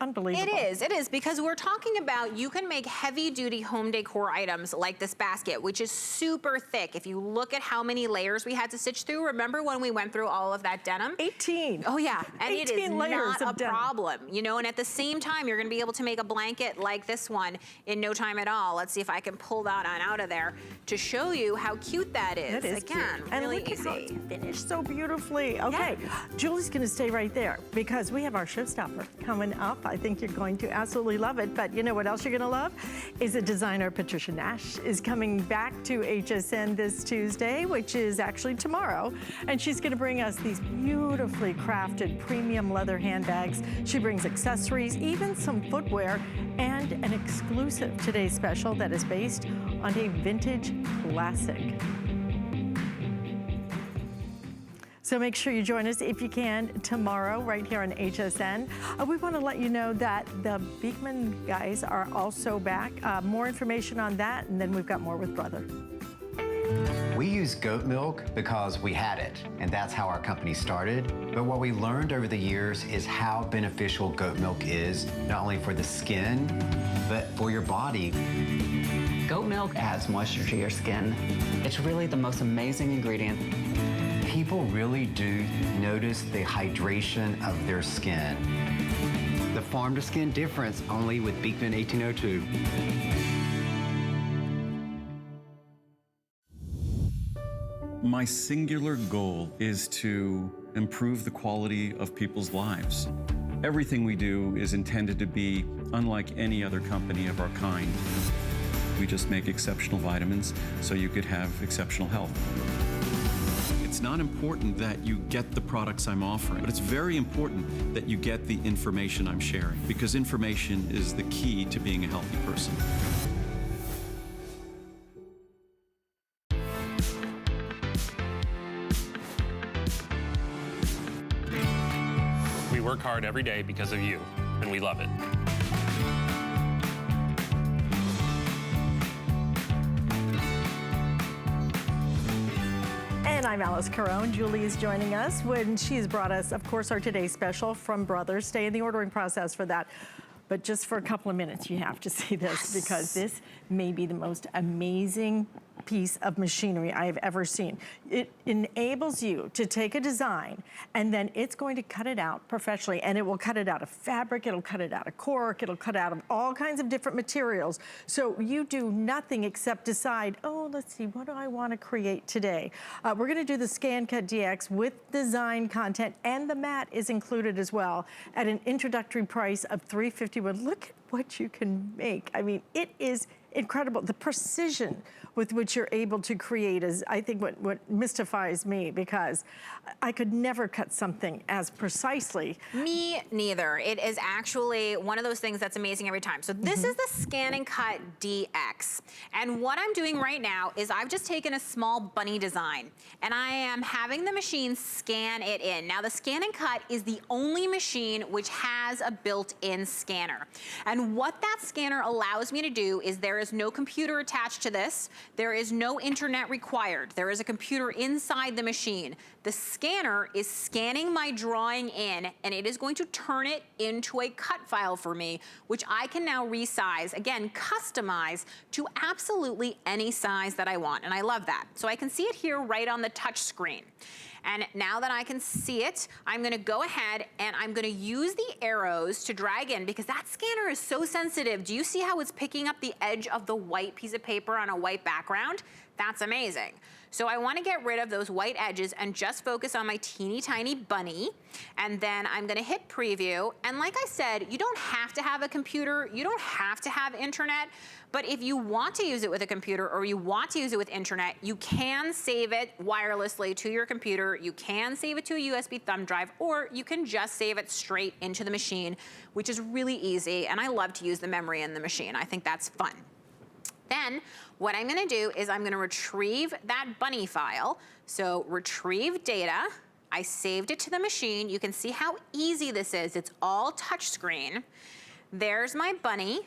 Unbelievable. It is, because we're talking about you can make heavy duty home decor items like this basket, which is super thick. If you look at how many layers we had to stitch through, remember when we went through all of that denim? 18. Oh yeah, and 18 it is layers not a denim. problem, you know, and at the same time, you're gonna be able to make a blanket like this one in no time at all. Let's see if I can pull that on out of there to show you how cute that is. That is again, cute. really and look easy. At how it's finished so beautifully. Okay, Julie's gonna stay right there because we have our showstopper coming up. I think you're going to absolutely love it. But you know what else you're gonna love? Is a designer, Patricia Nash, is coming back to HSN this Tuesday, which is actually tomorrow. And she's gonna bring us these beautifully crafted premium leather handbags. She brings accessories, even some footwear, and an exclusive today's special that is based on a vintage classic. So make sure you join us if you can tomorrow right here on HSN. We want to let you know that the Beekman guys are also back. More information on that, and then we've got more with Brother. We use goat milk because we had it, and that's how our company started. But what we learned over the years is how beneficial goat milk is, not only for the skin, but for your body. Goat milk adds moisture to your skin. It's really the most amazing ingredient. People really do notice the hydration of their skin. The farm to skin difference only with Beekman 1802. My singular goal is to improve the quality of people's lives. Everything we do is intended to be unlike any other company of our kind. We just make exceptional vitamins so you could have exceptional health. It's not important that you get the products I'm offering, but it's very important that you get the information I'm sharing, because information is the key to being a healthy person. We work hard every day because of you, and we love it. And I'm Alice Carone. Julie is joining us when she's brought us, of course, our today's special from Brothers. Stay in the ordering process for that. But just for a couple of minutes, you have to see this, because this may be the most amazing piece of machinery I have ever seen. It enables you to take a design, and then it's going to cut it out professionally, and it will cut it out of fabric, it'll cut it out of cork, it'll cut out of all kinds of different materials. So you do nothing except decide, oh, let's see, what do I want to create today? We're gonna do the Scan Cut DX with design content, and the mat is included as well at an introductory price of $351. Look at what you can make. I mean, it is incredible. The precision with which you're able to create is, I think, what mystifies me, because I could never cut something as precisely. Me neither. It is actually one of those things that's amazing every time. So this is the Scan and Cut DX. And what I'm doing right now is I've just taken a small bunny design, and I am having the machine scan it in. Now, the Scan and Cut is the only machine which has a built-in scanner. And what that scanner allows me to do is there is no computer attached to this. There is no internet required. There is a computer inside the machine. The scanner is scanning my drawing in, and it is going to turn it into a cut file for me, which I can now resize, again, customize to absolutely any size that I want. And I love that. So I can see it here right on the touch screen. And now that I can see it, I'm gonna go ahead and I'm gonna use the arrows to drag in, because that scanner is so sensitive. Do you see how it's picking up the edge of the white piece of paper on a white background? That's amazing. So I wanna get rid of those white edges and just focus on my teeny tiny bunny. And then I'm gonna hit preview. And like I said, you don't have to have a computer, you don't have to have internet, but if you want to use it with a computer or you want to use it with internet, you can save it wirelessly to your computer, you can save it to a USB thumb drive, or you can just save it straight into the machine, which is really easy. And I love to use the memory in the machine. I think that's fun. Then what I'm gonna do is I'm gonna retrieve that bunny file. So retrieve data, I saved it to the machine. You can see how easy this is. It's all touch screen. There's my bunny.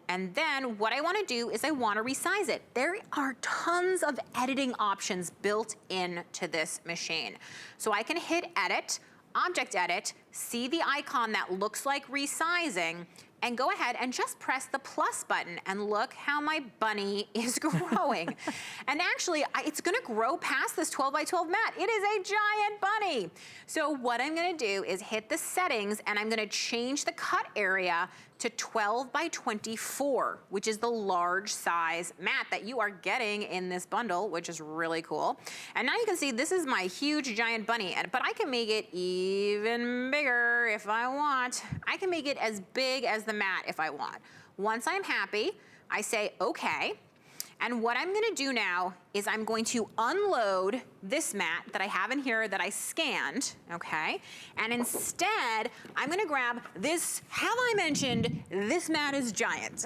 And then what I wanna do is I wanna resize it. There are tons of editing options built into this machine. So I can hit edit, object edit, see the icon that looks like resizing, and go ahead and just press the plus button, and look how my bunny is growing. And actually, it's gonna grow past this 12 by 12 mat. It is a giant bunny. So what I'm gonna do is hit the settings, and I'm gonna change the cut area to 12 by 24, which is the large size mat that you are getting in this bundle, which is really cool. And now you can see this is my huge giant bunny, but I can make it even bigger if I want. I can make it as big as the mat if I want. Once I'm happy, I say okay. And what I'm gonna do now is I'm going to unload this mat that I have in here that I scanned, okay? And instead, I'm gonna grab this, have I mentioned, this mat is giant.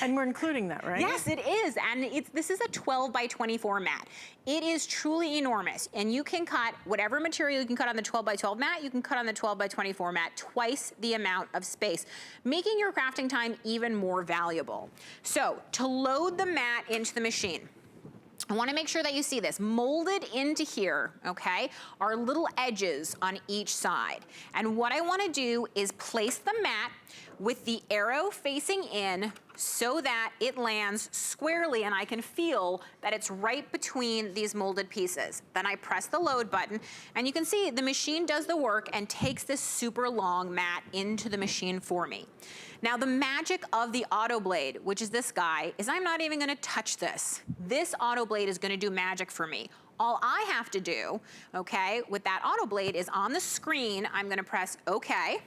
And we're including that, right? Yes, it is, and this is a 12 by 24 mat. It is truly enormous, and you can cut whatever material you can cut on the 12 by 12 mat, you can cut on the 12 by 24 mat, twice the amount of space, making your crafting time even more valuable. So, to load the mat into the machine, I wanna make sure that you see this. Molded into here, okay, are little edges on each side. And what I wanna do is place the mat with the arrow facing in so that it lands squarely and I can feel that it's right between these molded pieces. Then I press the load button, and you can see the machine does the work and takes this super long mat into the machine for me. Now the magic of the auto blade, which is this guy, is I'm not even gonna touch this. This auto blade is gonna do magic for me. All I have to do, okay, with that auto blade is on the screen, I'm gonna press okay,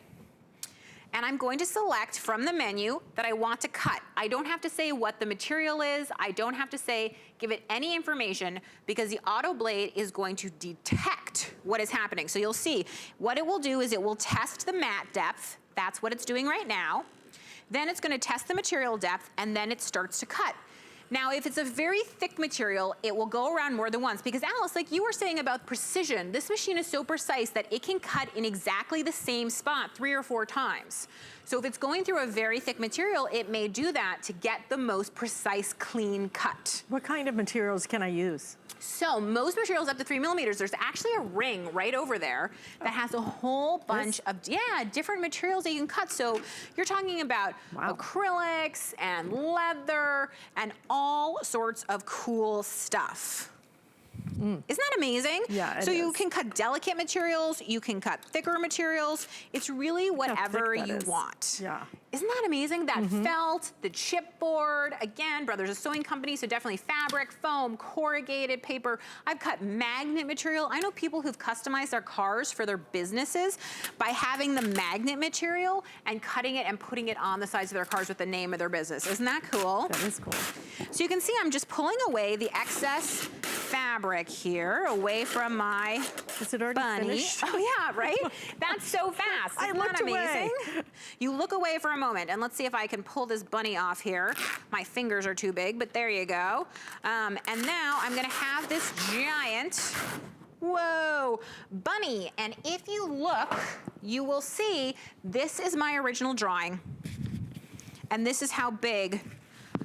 and I'm going to select from the menu that I want to cut. I don't have to say what the material is. I don't have to give it any information, because the auto blade is going to detect what is happening. So you'll see, what it will do is it will test the mat depth. That's what it's doing right now. Then it's gonna test the material depth, and then it starts to cut. Now, if it's a very thick material, it will go around more than once, because Alice, like you were saying about precision, this machine is so precise that it can cut in exactly the same spot 3 or 4 times. So if it's going through a very thick material, it may do that to get the most precise, clean cut. What kind of materials can I use? So most materials up to 3 millimeters, there's actually a ring right over there that has a whole bunch of, different materials that you can cut. So you're talking about acrylics and leather and all sorts of cool stuff. Isn't that amazing? Yeah, it So you is. can cut delicate materials, you can cut thicker materials. It's really whatever you want. Yeah. Isn't that amazing? That felt, the chipboard, again, Brothers a Sewing Company, so definitely fabric, foam, corrugated paper. I've cut magnet material. I know people who've customized their cars for their businesses by having the magnet material and cutting it and putting it on the sides of their cars with the name of their business. Isn't that cool? That is cool. So you can see I'm just pulling away the excess fabric here, away from my Is it already bunny. finished? Oh yeah, right? That's so fast. I Isn't looked that amazing? away. You look away for a moment, and let's see if I can pull this bunny off here. My fingers are too big, but there you go. And now I'm gonna have this giant, whoa, bunny. And if you look, you will see this is my original drawing. And this is how big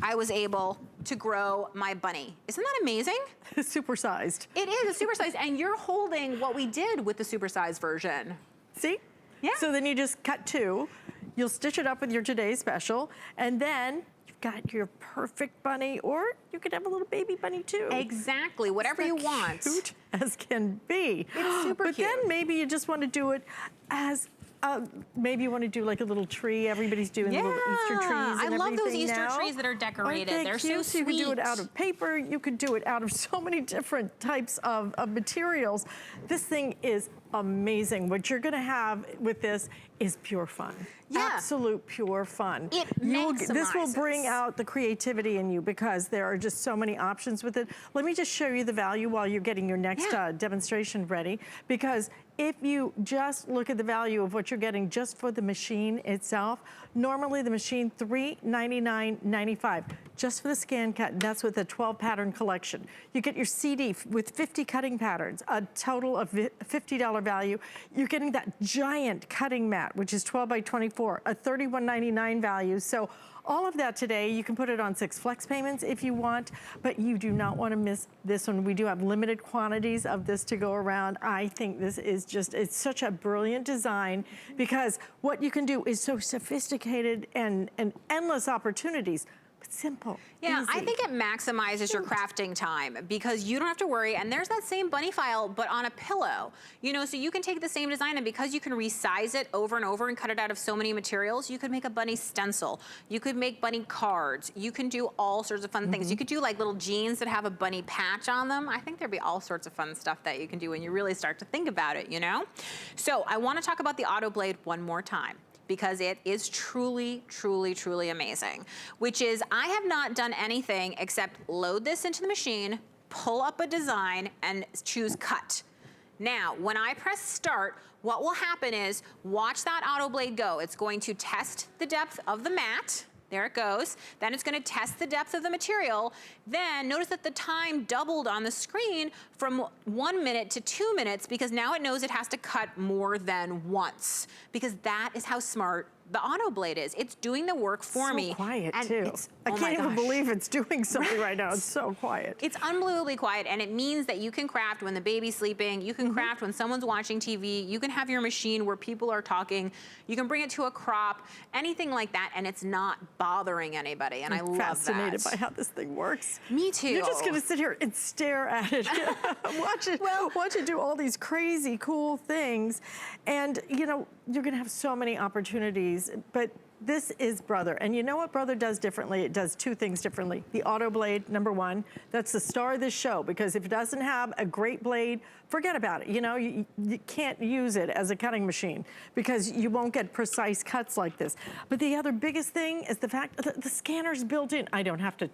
I was able to grow my bunny. Isn't that amazing? Supersized. It is a supersized, and you're holding what we did with the supersized version. See? Yeah. So then you just cut 2. You'll stitch it up with your today's special, and then you've got your perfect bunny, or you could have a little baby bunny too. Exactly, whatever you want. Cute as can be. It's super but cute. then maybe you just want to do it as maybe you want to do like a little tree. Everybody's doing little Easter trees and I love those everything Easter now. trees that are decorated. Aren't they They're cute? so You could do it sweet. out of paper. You could do it out of so many different types of materials. This thing is amazing. What you're going to have with this is pure fun. Yeah. Absolute pure fun. It This will bring maximizes. out the creativity in you, because there are just so many options with it. Let me just show you the value while you're getting your next demonstration ready, because if you just look at the value of what you're getting just for the machine itself, normally the machine $399.95. just for the scan cut, and that's with a 12 pattern collection. You get your CD with 50 cutting patterns, a total of $50 value. You're getting that giant cutting mat, which is 12 by 24, a $31.99 value. So all of that today, you can put it on 6 flex payments if you want, but you do not want to miss this one. We do have limited quantities of this to go around. I think this is just, it's such a brilliant design because what you can do is so sophisticated and endless opportunities. But simple, yeah, easy. I think it maximizes your crafting time because you don't have to worry, and there's that same bunny file, but on a pillow. You know, so you can take the same design, and because you can resize it over and over and cut it out of so many materials, you could make a bunny stencil. You could make bunny cards. You can do all sorts of fun things. You could do like little jeans that have a bunny patch on them. I think there'd be all sorts of fun stuff that you can do when you really start to think about it, you know? So I want to talk about the auto blade one more time, because it is truly, truly, truly amazing, which is I have not done anything except load this into the machine, pull up a design, and choose cut. Now, when I press start, what will happen is, watch that auto blade go. It's going to test the depth of the mat. There it goes. Then it's gonna test the depth of the material. Then notice that the time doubled on the screen from 1 minute to 2 minutes because now it knows it has to cut more than once, because that is how smart the auto blade is. It's doing the work for me. So quiet and too. I can't even believe it's doing something right now. It's so quiet. It's unbelievably quiet, and it means that you can craft when the baby's sleeping, you can craft when someone's watching TV, you can have your machine where people are talking, you can bring it to a crop, anything like that, and it's not bothering anybody, and I love that. I'm fascinated by how this thing works. Me too. You're just gonna sit here and stare at it. watch it do all these crazy cool things. And you know, you're gonna have so many opportunities, but this is Brother. And you know what Brother does differently? It does 2 things differently. The auto blade, number 1, that's the star of this show, because if it doesn't have a great blade, forget about it. You know, you can't use it as a cutting machine because you won't get precise cuts like this. But the other biggest thing is the fact that the scanner's built in. I don't have to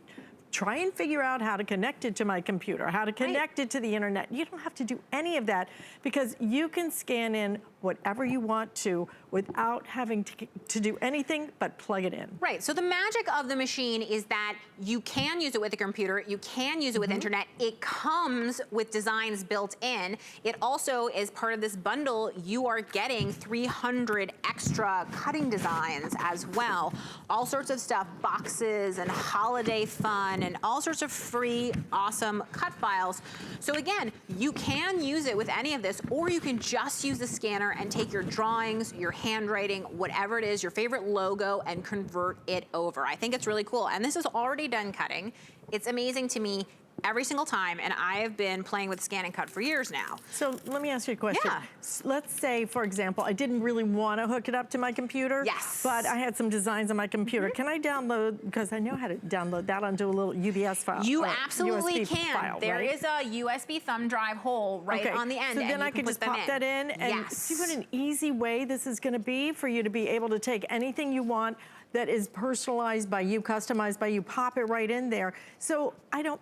try and figure out how to connect it to my computer, how to connect it to the internet. You don't have to do any of that because you can scan in whatever you want to without having to do anything but plug it in. Right, so the magic of the machine is that you can use it with a computer, you can use it with internet, it comes with designs built in. It also is part of this bundle, you are getting 300 extra cutting designs as well. All sorts of stuff, boxes and holiday fun and all sorts of free, awesome cut files. So again, you can use it with any of this, or you can just use the scanner and take your drawings, your handwriting, whatever it is, your favorite logo, and convert it over. I think it's really cool. And this is already done cutting. It's amazing to me every single time, and I have been playing with scan and cut for years now. So let me ask you a question. Yeah. Let's say, for example, I didn't really want to hook it up to my computer. Yes. But I had some designs on my computer. Can I download, because I know how to download that onto a little UBS file. You absolutely USB can. file, There right? is a USB thumb drive hole right on the end. So then and I you could can just put them pop that in and yes. see what an easy way this is going to be for you to be able to take anything you want that is personalized by you, customized by you, pop it right in there. So I don't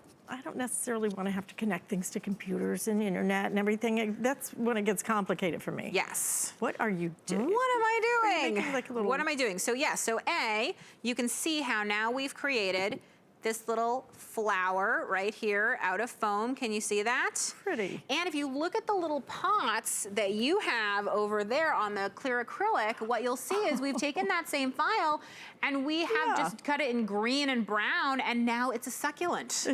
necessarily want to have to connect things to computers and internet and everything. That's when it gets complicated for me. Yes. What are you doing? What am I doing? making like a little... What am I doing? So yeah, so A, you can see how now we've created this little flower right here out of foam. Can you see that? Pretty. And if you look at the little pots that you have over there on the clear acrylic, what you'll see is we've taken that same file and we have just cut it in green and brown, and now it's a succulent.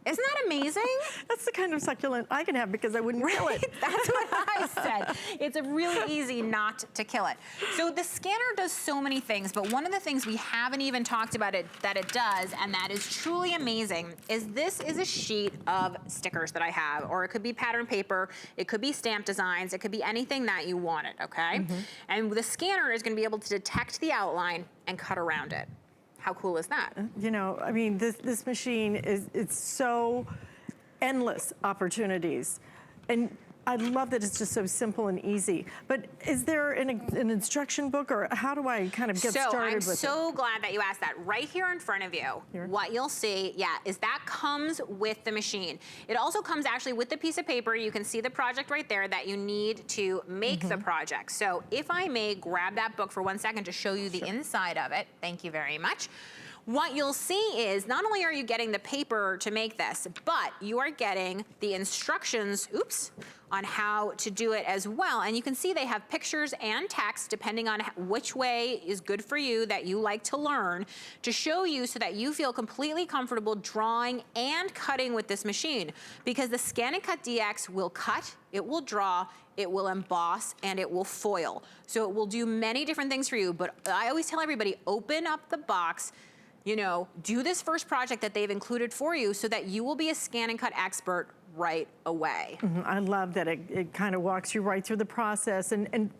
Isn't that amazing? That's the kind of succulent I can have because I wouldn't kill it. That's what I said. It's a really easy not to kill it. So the scanner does so many things, but one of the things we haven't even talked about that it does, and that is truly amazing, is this is a sheet of stickers that I have, or it could be pattern paper, it could be stamp designs, it could be anything that you wanted, okay? And the scanner is gonna be able to detect the outline and cut around it. How cool is that? You know, I mean, this machine it's so endless opportunities. And I love that it's just so simple and easy. But is there an instruction book, or how do I kind of get started with it? I'm so glad that you asked that. Right here in front of you, what you'll see, is that comes with the machine. It also comes actually with the piece of paper. You can see the project right there that you need to make the project. So if I may grab that book for 1 second to show you the inside of it. Thank you very much. what you'll see is not only are you getting the paper to make this, but you are getting the instructions, on how to do it as well. And you can see they have pictures and text depending on which way is good for you that you like to learn, to show you so that you feel completely comfortable drawing and cutting with this machine. Because the Scan and Cut DX will cut, it will draw, it will emboss, and it will foil. So it will do many different things for you, but I always tell everybody, open up the box, you know, do this first project that they've included for you so that you will be a Scan and Cut expert right away. I love that it kind of walks you right through the process and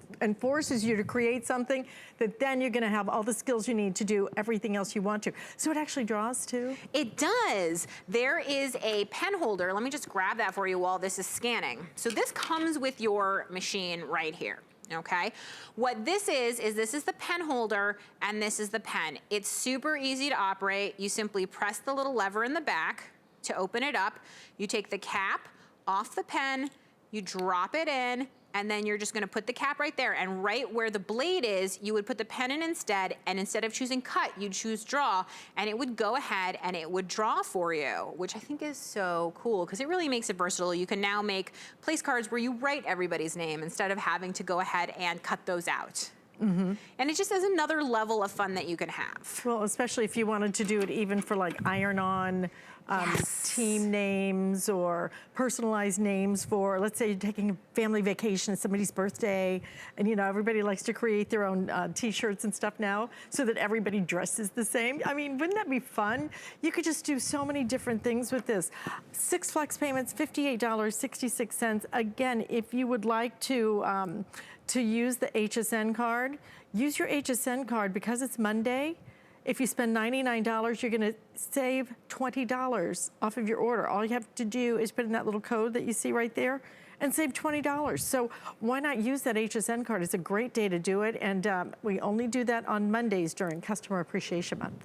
forces you to create something that then you're gonna have all the skills you need to do everything else you want to. So it actually draws too? It does. There is a pen holder. Let me just grab that for you while this is scanning. So this comes with your machine right here. Okay, what this is this is the pen holder and this is the pen. It's super easy to operate. You simply press the little lever in the back to open it up. You take the cap off the pen, you drop it in, and then you're just gonna put the cap right there, and right where the blade is, you would put the pen in instead, and instead of choosing cut, you'd choose draw, and it would go ahead and it would draw for you, which I think is so cool, because it really makes it versatile. You can now make place cards where you write everybody's name instead of having to go ahead and cut those out. And it just is another level of fun that you can have. Well, especially if you wanted to do it even for like iron-on team names or personalized names for, let's say you're taking a family vacation, it's somebody's birthday, and you know, everybody likes to create their own t-shirts and stuff now so that everybody dresses the same. I mean, wouldn't that be fun? You could just do so many different things with this. 6 flex payments, $58.66. Again, if you would like to use the HSN card, use your HSN card because it's Monday. If you spend $99, you're gonna save $20 off of your order. All you have to do is put in that little code that you see right there and save $20. So why not use that HSN card? It's a great day to do it, and we only do that on Mondays during Customer Appreciation Month.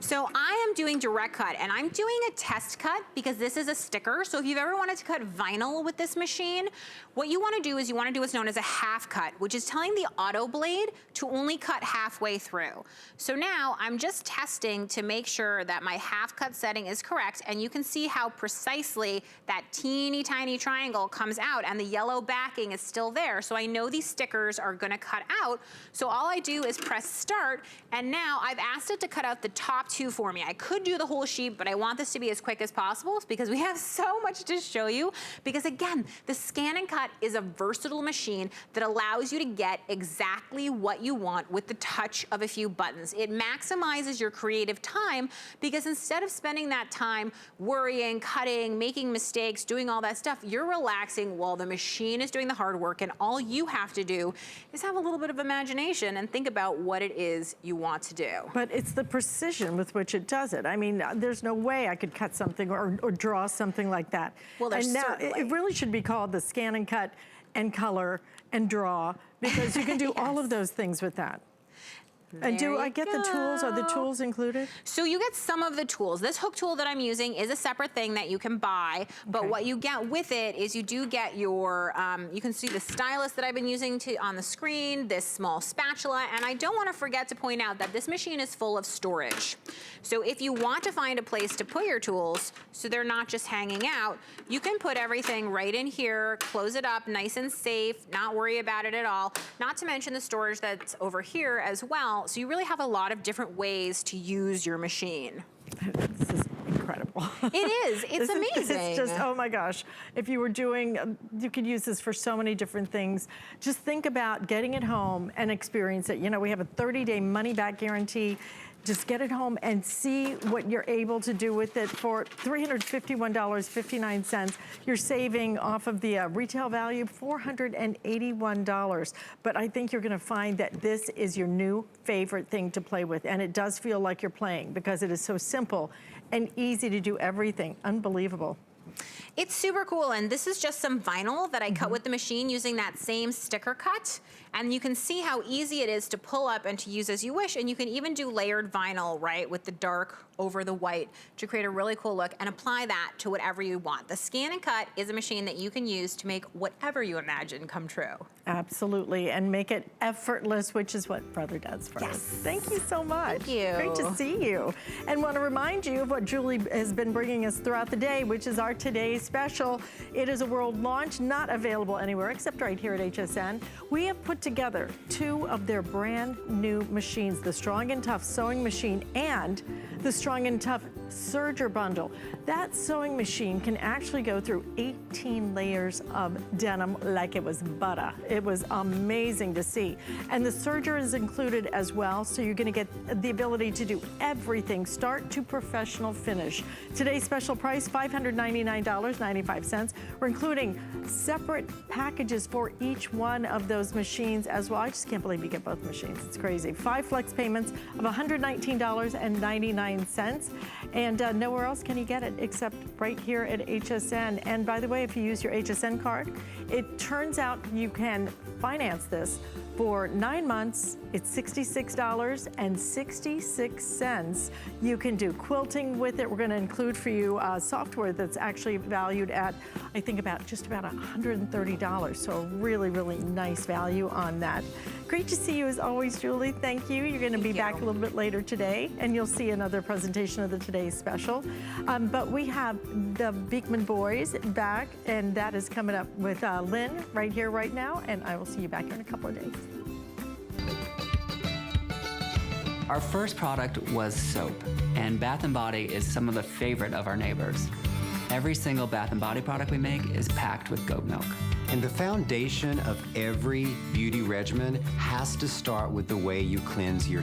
So I am doing direct cut, and I'm doing a test cut because this is a sticker. So if you've ever wanted to cut vinyl with this machine, what you wanna do is you wanna do what's known as a half cut, which is telling the auto blade to only cut halfway through. So now I'm just testing to make sure that my half cut setting is correct, and you can see how precisely that teeny tiny triangle comes out, and the yellow backing is still there. So I know these stickers are gonna cut out. So all I do is press start, and now I've asked it to cut out the top 2 for me. I could do the whole sheet, but I want this to be as quick as possible because we have so much to show you. Because again, the Scan and Cut is a versatile machine that allows you to get exactly what you want with the touch of a few buttons. It maximizes your creative time because instead of spending that time worrying, cutting, making mistakes, doing all that stuff, you're relaxing while the machine is doing the hard work, and all you have to do is have a little bit of imagination and think about what it is you want to do. But it's the precision with which it does it. I mean, there's no way I could cut something or draw something like that. Well, there's and now certainly. it really should be called the Scan and Cut and Color and Draw, because you can do all of those things with that. And do I get the tools? Are the tools included? So you get some of the tools. This hook tool that I'm using is a separate thing that you can buy, but what you get with it is you do get your, you can see the stylus that I've been using on the screen, this small spatula, and I don't want to forget to point out that this machine is full of storage. So if you want to find a place to put your tools so they're not just hanging out, you can put everything right in here, close it up nice and safe, not worry about it at all, not to mention the storage that's over here as well. So you really have a lot of different ways to use your machine. This is incredible. It is. It's amazing. It's just, oh my gosh. If you were doing, you could use this for so many different things. Just think about getting it home and experience it. You know, we have a 30-day money-back guarantee. Just get it home and see what you're able to do with it for $351.59. You're saving off of the retail value, $481. But I think you're gonna find that this is your new favorite thing to play with. And it does feel like you're playing because it is so simple and easy to do everything. Unbelievable. It's super cool, and this is just some vinyl that I cut with the machine using that same sticker cut. And you can see how easy it is to pull up and to use as you wish. And you can even do layered vinyl, right, with the dark over the white to create a really cool look and apply that to whatever you want. The Scan and Cut is a machine that you can use to make whatever you imagine come true. Absolutely, and make it effortless, which is what Brother does for us. Thank you so much. Thank you. Great to see you. And want to remind you of what Julie has been bringing us throughout the day, which is our Today's Special. It is a world launch, not available anywhere except right here at HSN. We have put together 2 of their brand new machines, the Strong and Tough sewing machine and the Strong and Tough serger bundle. That sewing machine can actually go through 18 layers of denim like it was butter. It was amazing to see. And the serger is included as well, so you're gonna get the ability to do everything, start to professional finish. Today's special price, $599.95. We're including separate packages for each one of those machines as well. I just can't believe you get both machines. It's crazy. 5 flex payments of $119.99. And nowhere else can you get it except right here at HSN. And by the way, if you use your HSN card, it turns out you can finance this for 9 months. It's $66.66. You can do quilting with it. We're going to include for you software that's actually valued at, I think, just about $130. So a really, really nice value on that. Great to see you as always, Julie. Thank you. You're going to be back a little bit later today, and you'll see another presentation of the Today's Special. But we have the Beekman Boys back, and that is coming up with Lynn right here, right now, and I will see you back here in a couple of days. Our first product was soap, and Bath & Body is some of the favorite of our neighbors. Every single Bath & Body product we make is packed with goat milk. And the foundation of every beauty regimen has to start with the way you cleanse your